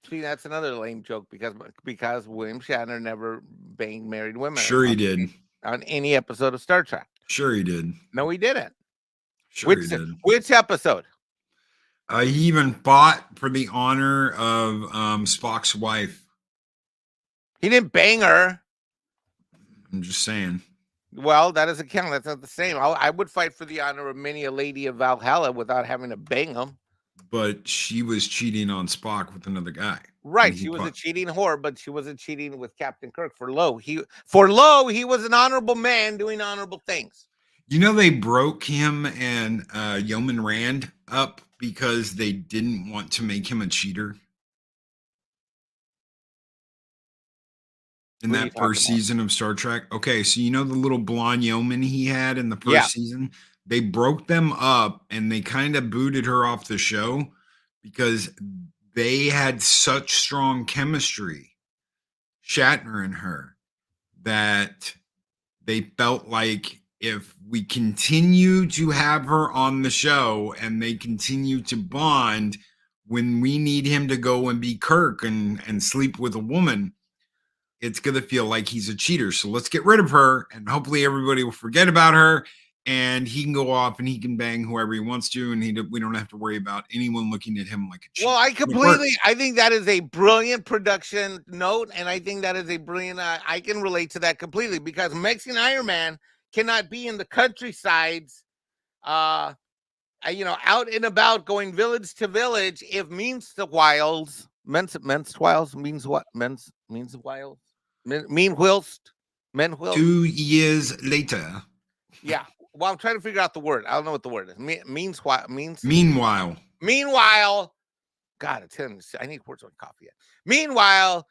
See, that's another lame joke because William Shatner never banged married women. Sure he did. On any episode of Star Trek. Sure he did. No, he didn't. Sure he did. Which episode? He even fought for the honor of Spock's wife. He didn't bang her. I'm just saying. Well, that doesn't count. That's not the same. I would fight for the honor of many a lady of Valhalla without having to bang them. But she was cheating on Spock with another guy. Right. She was a cheating whore, but she wasn't cheating with Captain Kirk. For Lo, he was an honorable man doing honorable things. You know, they broke him and Yeoman Rand up because they didn't want to make him a cheater. In that first season of Star Trek. Okay, so you know the little blonde yeoman he had in the first season? They broke them up and they kind of booted her off the show because they had such strong chemistry, Shatner and her, that they felt like if we continue to have her on the show and they continue to bond, when we need him to go and be Kirk and sleep with a woman, it's going to feel like he's a cheater. So let's get rid of her and hopefully everybody will forget about her and he can go off and he can bang whoever he wants to. And we don't have to worry about anyone looking at him like a cheater. Well, I think that is a brilliant production note. And I think that is a brilliant, I can relate to that completely because Mexican Ironman cannot be in the countrysides, out and about going village to village if means the wilds. Men's wilds means what? Means wilds. Men whilst. 2 years later. Yeah. Well, I'm trying to figure out the word. I don't know what the word is. Means. Meanwhile. God, I need words on coffee. Meanwhile,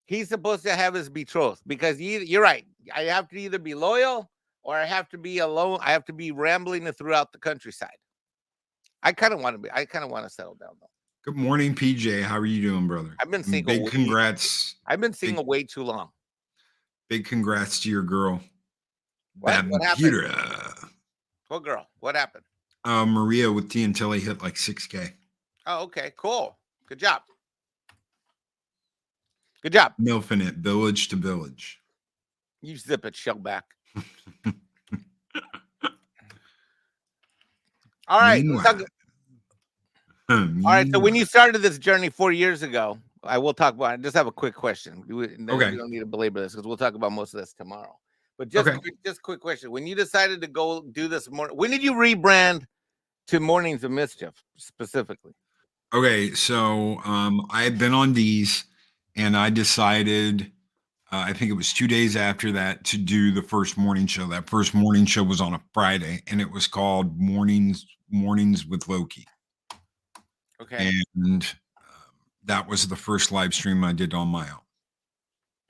he's supposed to have his betrothed because you're right. I have to either be loyal or I have to be alone. I have to be rambling throughout the countryside. I kind of want to settle down though. Good morning, PJ. How are you doing, brother? I've been single. Big congrats. I've been single way too long. Big congrats to your girl. What happened? What girl? What happened? Maria with T until he hit like 6K. Oh, okay, cool. Good job. Good job. Milfing it, village to village. You zip it, Shellback. All right. Let's talk. All right. So when you started this journey 4 years ago, I will talk about it. Just have a quick question. Okay. We don't need to belabor this because we'll talk about most of this tomorrow. But just quick question. When you decided to go do this morning, when did you rebrand to Mornings of Mischief specifically? Okay, so I had been on these, and I decided, I think it was 2 days after that, to do the first morning show. That first morning show was on a Friday, and it was called Mornings with Loki. Okay. And that was the first live stream I did on my own.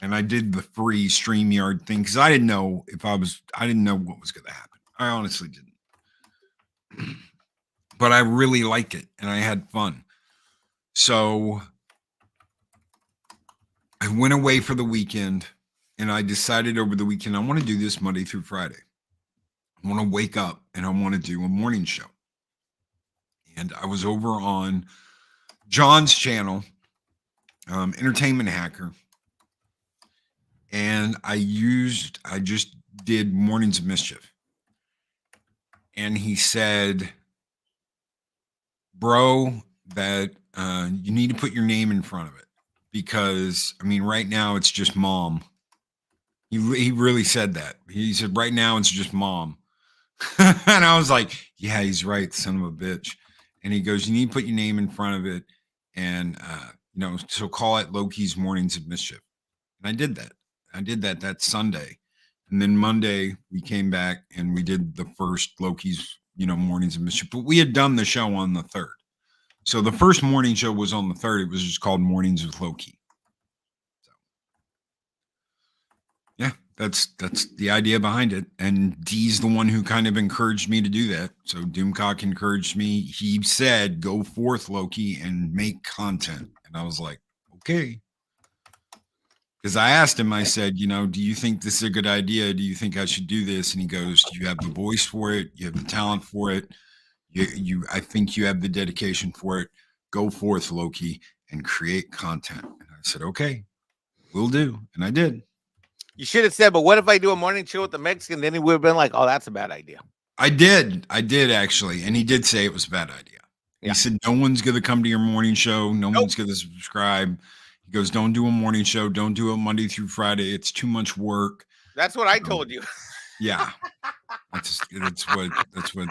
And I did the free StreamYard thing because I didn't know I didn't know what was going to happen. I honestly didn't. But I really liked it, and I had fun. So I went away for the weekend, and I decided over the weekend, I want to do this Monday through Friday. I want to wake up, and I want to do a morning show. And I was over on John's channel, Entertainment Hacker. And I just did Mornings of Mischief. And he said, bro, that you need to put your name in front of it. Because, I mean, right now it's just mom. He really said that. He said, right now it's just mom. And I was like, yeah, he's right, son of a bitch. And he goes, you need to put your name in front of it. And, so call it Loki's Mornings of Mischief. And I did that. That Sunday. And then Monday we came back and we did the first Loki's, Mornings of Mischief. But we had done the show on the 3rd. So the first morning show was on the 3rd. It was just called Mornings with Loki. So yeah, that's the idea behind it. And Dee's the one who kind of encouraged me to do that. So Doomcock encouraged me. He said, go forth, Loki, and make content. And I was like, okay. Because I asked him, I said, do you think this is a good idea? Do you think I should do this? And he goes, you have the voice for it. You have the talent for it. I think you have the dedication for it. Go forth, Loki, and create content. And I said, okay, will do. And I did. You should have said, but what if I do a morning show with the Mexican? Then he would have been like, oh, that's a bad idea. I did actually. And he did say it was a bad idea. Yeah. He said, no one's going to come to your morning show. No one's going to subscribe. He goes, don't do a morning show. Don't do it Monday through Friday. It's too much work. That's what I told you. Yeah. That's what, yeah.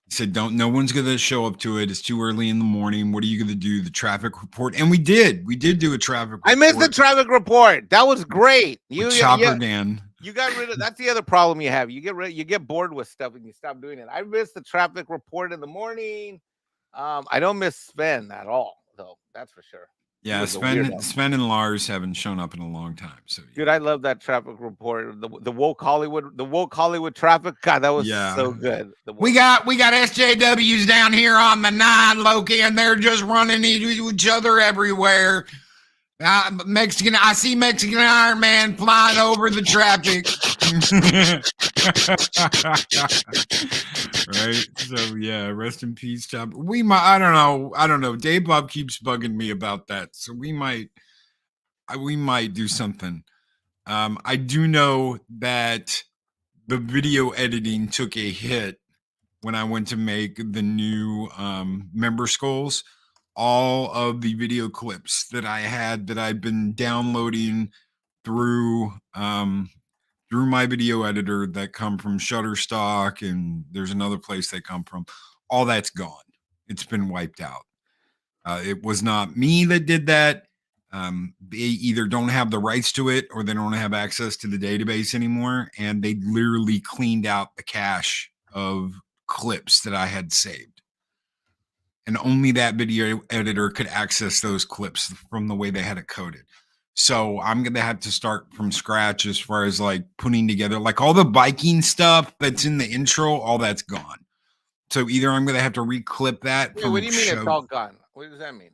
He said, no one's going to show up to it. It's too early in the morning. What are you going to do? The traffic report. And we did do a traffic report. I missed the traffic report. That was great. Chopper Dan. You got rid of, that's the other problem you have. You get bored with stuff and you stop doing it. I missed the traffic report in the morning. I don't miss Sven at all, though. That's for sure. Yeah, Sven and Lars haven't shown up in a long time. So dude, I love that traffic report. The woke Hollywood traffic. God, that was so good. We got SJWs down here on the 9, Loki, and they're just running into each other everywhere. I see Mexican Ironman flying over the traffic. Right. So yeah, rest in peace, Chopper. I don't know. Dave Bob keeps bugging me about that. So we might do something. I do know that the video editing took a hit when I went to make the new member skulls. All of the video clips that I had that I've been downloading through my video editor that come from Shutterstock, and there's another place they come from. All that's gone. It's been wiped out. It was not me that did that. They either don't have the rights to it or they don't have access to the database anymore. And they literally cleaned out the cache of clips that I had saved. And only that video editor could access those clips from the way they had it coded. So I'm going to have to start from scratch as far as like putting together like all the Viking stuff that's in the intro, all that's gone. So either I'm going to have to reclip that. Wait, what do you mean it's all gone? What does that mean?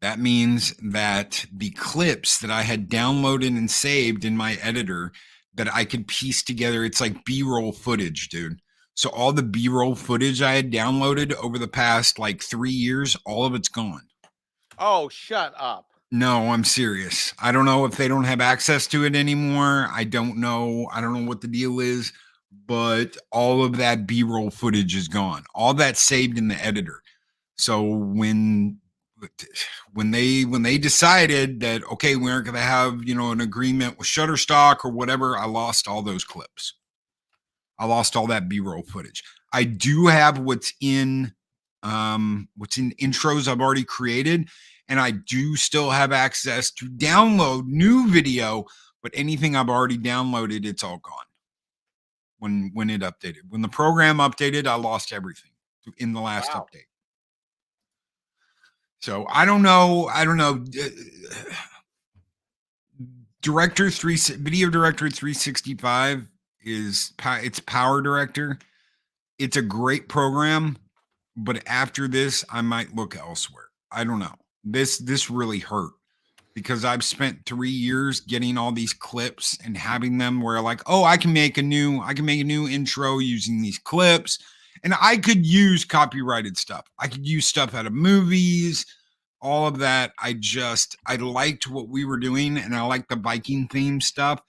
That means that the clips that I had downloaded and saved in my editor that I could piece together, it's like B-roll footage, dude. So all the B-roll footage I had downloaded over the past like 3 years, all of it's gone. Oh, shut up. No, I'm serious. I don't know if they don't have access to it anymore. I don't know. I don't know what the deal is, but all of that B-roll footage is gone. All that's saved in the editor. So when they decided that, okay, we aren't going to have, an agreement with Shutterstock or whatever, I lost all those clips. I lost all that B-roll footage. I do have what's in intros I've already created, and I do still have access to download new video, but anything I've already downloaded, it's all gone. When it updated. When the program updated, I lost everything in the last update. So I don't know. Video Director 365 it's Power Director. It's a great program, but after this, I might look elsewhere. I don't know. This really hurt because I've spent 3 years getting all these clips and having them where like, oh, I can make a new intro using these clips, and I could use copyrighted stuff. I could use stuff out of movies, all of that. I liked what we were doing, and I like the Viking theme stuff.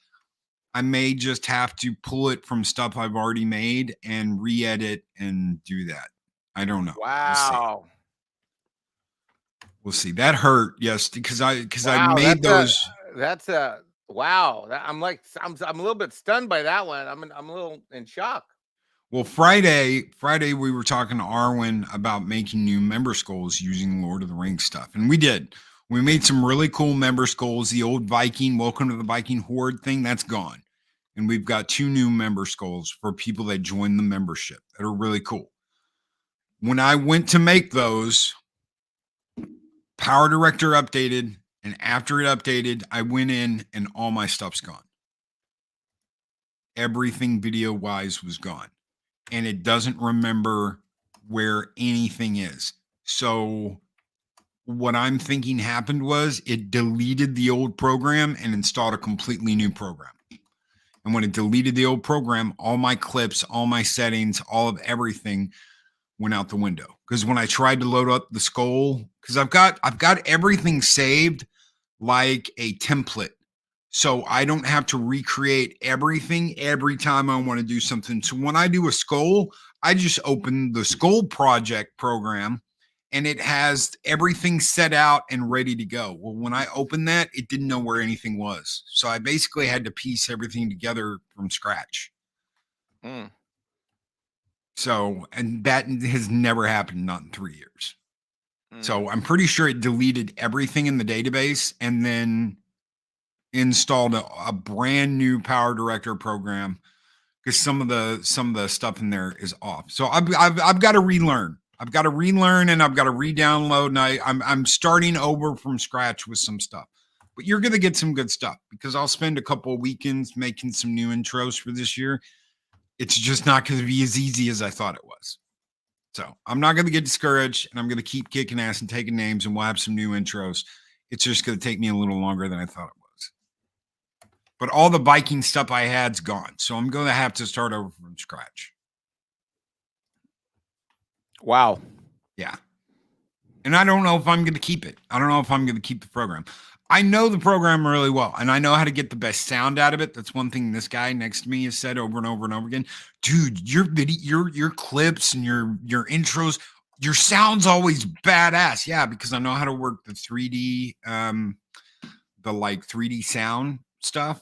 I may just have to pull it from stuff I've already made and re-edit and do that. I don't know. Wow. We'll see. That hurt, yes, because I made those. That's a wow. I'm a little bit stunned by that one. I'm a little in shock. Well, Friday we were talking to Arwen about making new member skulls using Lord of the Rings stuff, and we did. We made some really cool member skulls. The old Viking, Welcome to the Viking Horde thing, that's gone. And we've got 2 new member skulls for people that join the membership that are really cool. When I went to make those, Power Director updated, and after it updated, I went in and all my stuff's gone. Everything video-wise was gone. And it doesn't remember where anything is. So what I'm thinking happened was it deleted the old program and installed a completely new program. And when it deleted the old program, all my clips, all my settings, all of everything went out the window. Because when I tried to load up the skull, because I've got everything saved like a template. So I don't have to recreate everything every time I want to do something. So when I do a skull, I just open the skull project program and it has everything set out and ready to go. Well, when I opened that, it didn't know where anything was. So I basically had to piece everything together from scratch. So, and that has never happened, not in 3 years. So I'm pretty sure it deleted everything in the database and then installed a brand new Power Director program because some of the stuff in there is off. So I've got to relearn. I've got to relearn and I've got to re-download, and I'm starting over from scratch with some stuff. But you're going to get some good stuff because I'll spend a couple of weekends making some new intros for this year. It's just not going to be as easy as I thought it was. So I'm not going to get discouraged, and I'm going to keep kicking ass and taking names, and we'll have some new intros. It's just going to take me a little longer than I thought it was. But all the Viking stuff I had's gone. So I'm going to have to start over from scratch. Wow. Yeah. And I don't know if I'm going to keep it. I don't know if I'm going to keep the program. I know the program really well, and I know how to get the best sound out of it. That's one thing this guy next to me has said over and over and over again. Dude, your video, your clips and your intros, your sound's always badass. Yeah, because I know how to work the 3D, the like 3D sound stuff.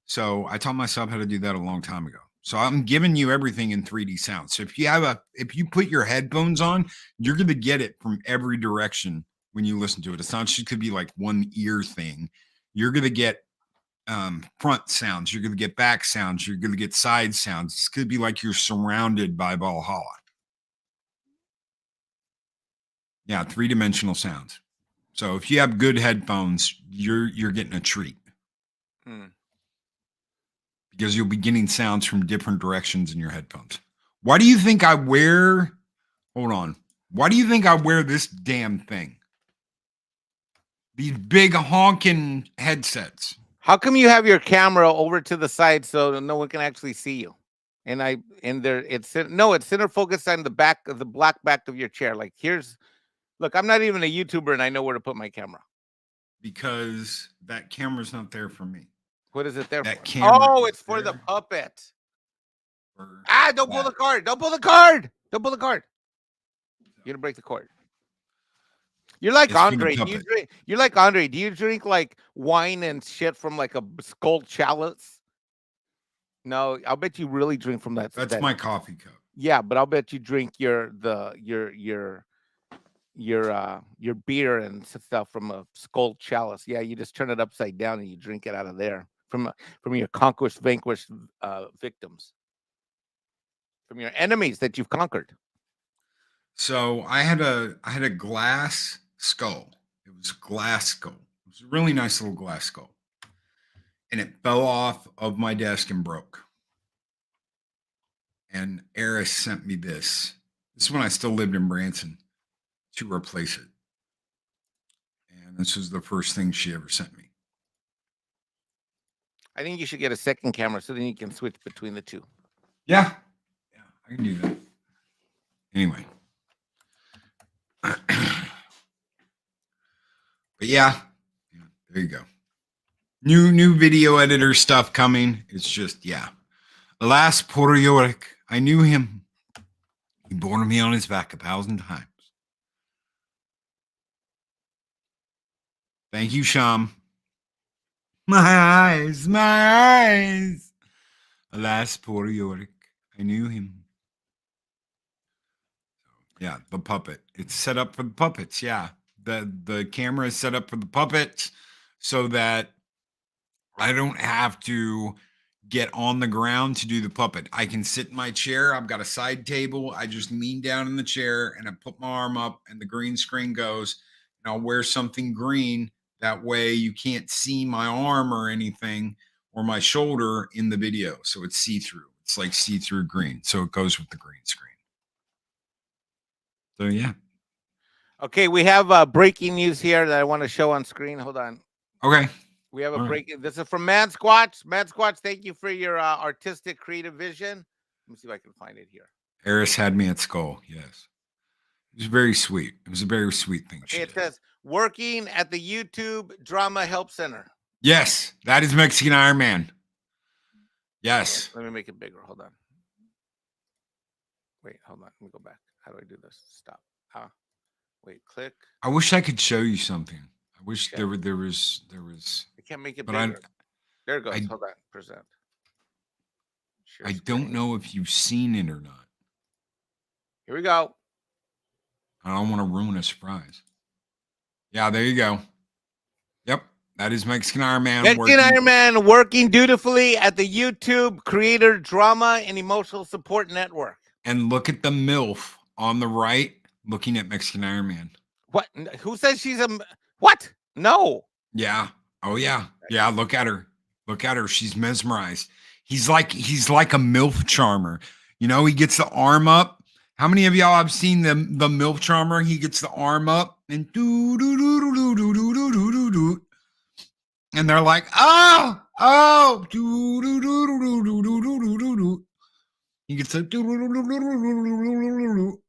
So I taught myself how to do that a long time ago. So I'm giving you everything in 3D sound. So if you put your headphones on, you're going to get it from every direction when you listen to it. It's not just could be like one ear thing. You're going to get front sounds. You're going to get back sounds. You're going to get side sounds. It's going to be like you're surrounded by Valhalla. Yeah, 3-dimensional sounds. So if you have good headphones, you're getting a treat. Because you'll be getting sounds from different directions in your headphones. Why do you think I wear this damn thing? These big honking headsets. How come you have your camera over to the side so no one can actually see you? It's center focused on the back of the black back of your chair. Like look, I'm not even a YouTuber and I know where to put my camera. because that camera's not there for me. What is it there That for? camera Oh, is it's for the there puppet. for Don't pull that. the card. Don't pull the card. Don't pull the card. You're gonna break the cord. You're like It's for the Andre. Do you puppet. drink? You're like Andre. Do you drink like wine and shit from like a skull chalice? No, I'll bet you really drink from that. That's my coffee cup. Yeah, but I'll bet you drink your beer and stuff from a skull chalice. Yeah, you just turn it upside down and you drink it out of there from your vanquished victims, from your enemies that you've conquered. So I had a glass skull. It was a glass skull. It was a really nice little glass skull. And it fell off of my desk and broke. And Eris sent me this. This is when I still lived in Branson, to replace it. And this was the first thing she ever sent me. I think you should get a second camera so then you can switch between the two. Yeah. Yeah, I can do that. Anyway. But yeah, there you go. New video editor stuff coming. It's just, yeah. Alas, poor Yorick. I knew him. He bore me on his back 1,000 times. Thank you, Sham. My eyes, my eyes. Alas, poor Yorick. I knew him. Yeah, the puppet. It's set up for the puppets. Yeah. The camera is set up for the puppets so that I don't have to get on the ground to do the puppet. I can sit in my chair. I've got a side table. I just lean down in the chair and I put my arm up and the green screen goes, and I'll wear something green. That way you can't see my arm or anything or my shoulder in the video. So it's see-through. It's like see-through green. So it goes with the green screen. So yeah. Okay, we have breaking news here that I want to show on screen. Hold on. Okay. We have a All right. breaking. This is from Man Squatch. Man Squatch, thank you for your artistic, creative vision. Let me see if I can find it here. Eris had me at Skull. Yes. It was very sweet. It was a very sweet thing. Okay, it says, working at the YouTube Drama Help Center. Yes, that is Mexican Ironman. Yes. Let me make it bigger. Hold on. Wait, hold on. Let me go back. How do I do this? Stop. Wait, click. I wish I could show you something. I wish Okay. there was. I can't make it But bigger. There it goes. I- Hold on. Present. Share I screen. don't know if you've seen it or not. Here we go. I don't want to ruin a surprise. Yeah, there you go. Yep, that is Mexican Ironman. Mexican Ironman working dutifully at the YouTube Creator Drama and Emotional Support Network. And look at the MILF on the right, looking at Mexican Ironman. What? Who says she's a what? No. Yeah. Oh yeah. Yeah. Look at her. Look at her. She's mesmerized. He's like a MILF charmer. You know, he gets the arm up. How many of y'all have seen the MILF charmer? He gets the arm up and do do do do do do do do do do. And they're like, oh, do do do do do do do do do do. He gets a do do do do do do do do.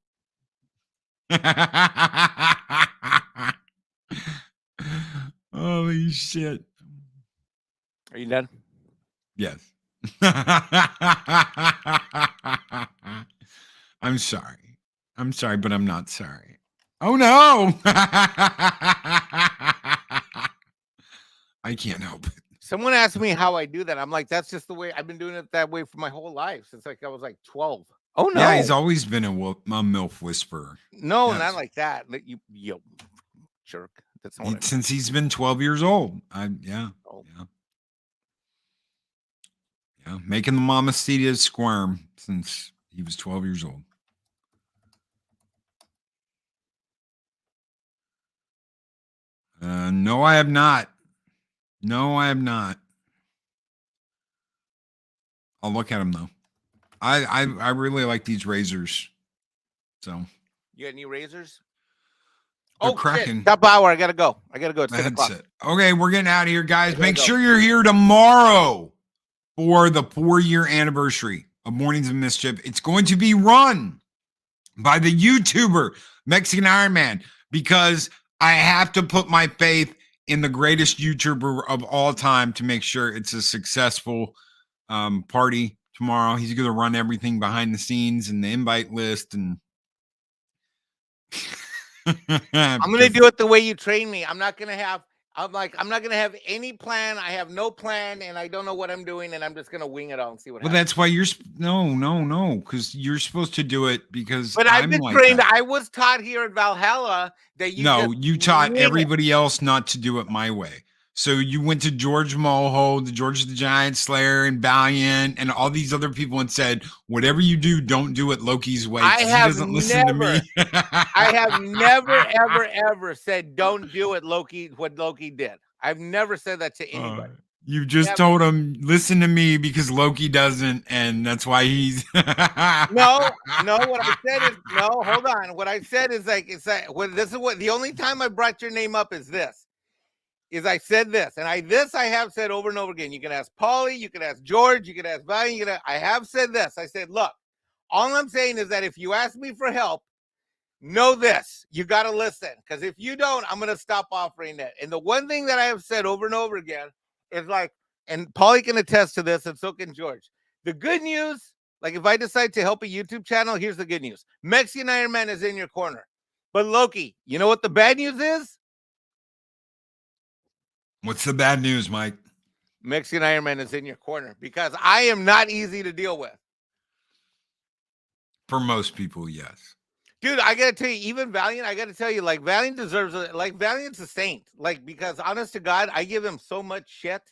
Holy shit. Are you done? Yes. I'm sorry. I'm sorry, but I'm not sorry. Oh no. I can't help it. Someone asked me how I do that. I'm like, that's just the way I've been doing it that way for my whole life since like I was like 12. Oh no. Yeah, he's always been a MILF whisperer. No, Yes. not like that. You jerk. That's not what I meant. Since he's been 12 years old. Yeah. Oh. Yeah. Making the mamacita squirm since he was 12 years old. No, I have not. No, I have not. I'll look at them though. I really like these razors. So You got any razors? they're Oh, cracking. shit. Top hour. I gotta go. It's 10 That's o'clock. it. Okay, we're getting out of here, guys. gotta Make go. sure you're here tomorrow for the 4-year anniversary of Mornings of Mischief. It's going to be run by the YouTuber Mexican Ironman because I have to put my faith in the greatest YouTuber of all time to make sure it's a successful party tomorrow. He's going to run everything behind the scenes and the invite list. And I'm going to do it the way you train me. I'm not going to have any plan. I have no plan, and I don't know what I'm doing, and I'm just going to wing it all and see what happens. Well, that's why you're no, because you're supposed to do it because. But I've been trained. I was taught here at Valhalla that you taught everybody else not to do it my way. So you went to George Moho, the George the Giant Slayer, and Valiant, and all these other people, and said, "Whatever you do, don't do it Loki's way." I have doesn't listen to me. I have never, ever said, "Don't do it, Loki." What Loki did, I've never said that to anybody. You just told him, "Listen to me," because Loki doesn't, and that's why he's. No. What I said is no. Hold on. What I said is this is what the only time I brought your name up is this. I said this, and I have said over and over again. You can ask Paulie, you can ask George, you can ask Valiant. I have said this. I said, look, all I'm saying is that if you ask me for help, know this: you got to listen, because if you don't, I'm going to stop offering that. And the one thing that I have said over and over again is and Paulie can attest to this, and so can George. The good news, if I decide to help a YouTube channel, here's the good news: Mexican Ironman is in your corner. But Loki, you know what the bad news is? What's the bad news, Mike? Mexican Ironman is in your corner because I am not easy to deal with. For most people, yes. Dude, I got to tell you, even Valiant, I got to tell you, Valiant deserves it. Valiant's a saint. Because honest to God, I give him so much shit.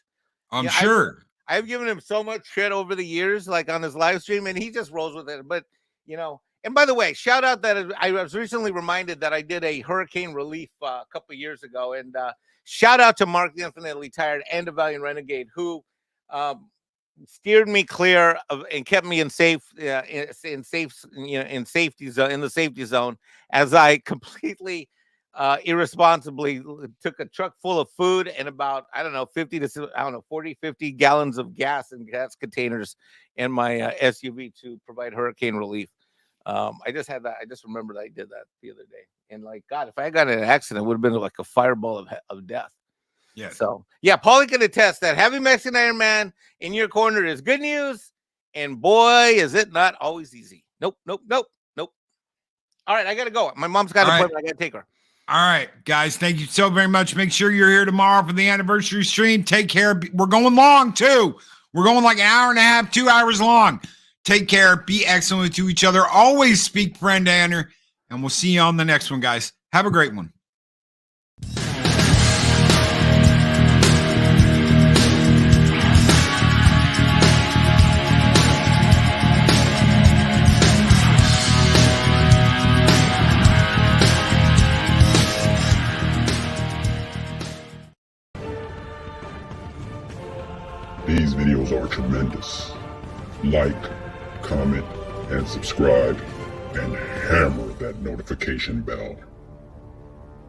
I'm sure. I've given him so much shit over the years, on his live stream, and he just rolls with it. But, and by the way, shout out that I was recently reminded that I did a hurricane relief a couple of years ago, and shout out to Mark the Infinitely Tired and a Valiant Renegade who steered me clear of and kept me in the safety zone as I completely irresponsibly took a truck full of food and about 50 gallons of gas and gas containers in my SUV to provide hurricane relief. I just remembered I did that the other day. And God, if I got in an accident, it would have been like a fireball of death. Yeah. So, yeah, Paulie can attest that having Mexican Ironman in your corner is good news. And boy, is it not always easy. Nope. All right, I got to go. My mom's got an appointment. I got to take her. All right, guys, thank you so very much. Make sure you're here tomorrow for the anniversary stream. Take care. We're going long, too. We're going like an hour and a half, 2 hours long. Take care. Be excellent to each other. Always speak friend to honor. And we'll see you on the next one, guys. Have a great one. These videos are tremendous. Like, comment, and subscribe, and hammer that notification bell.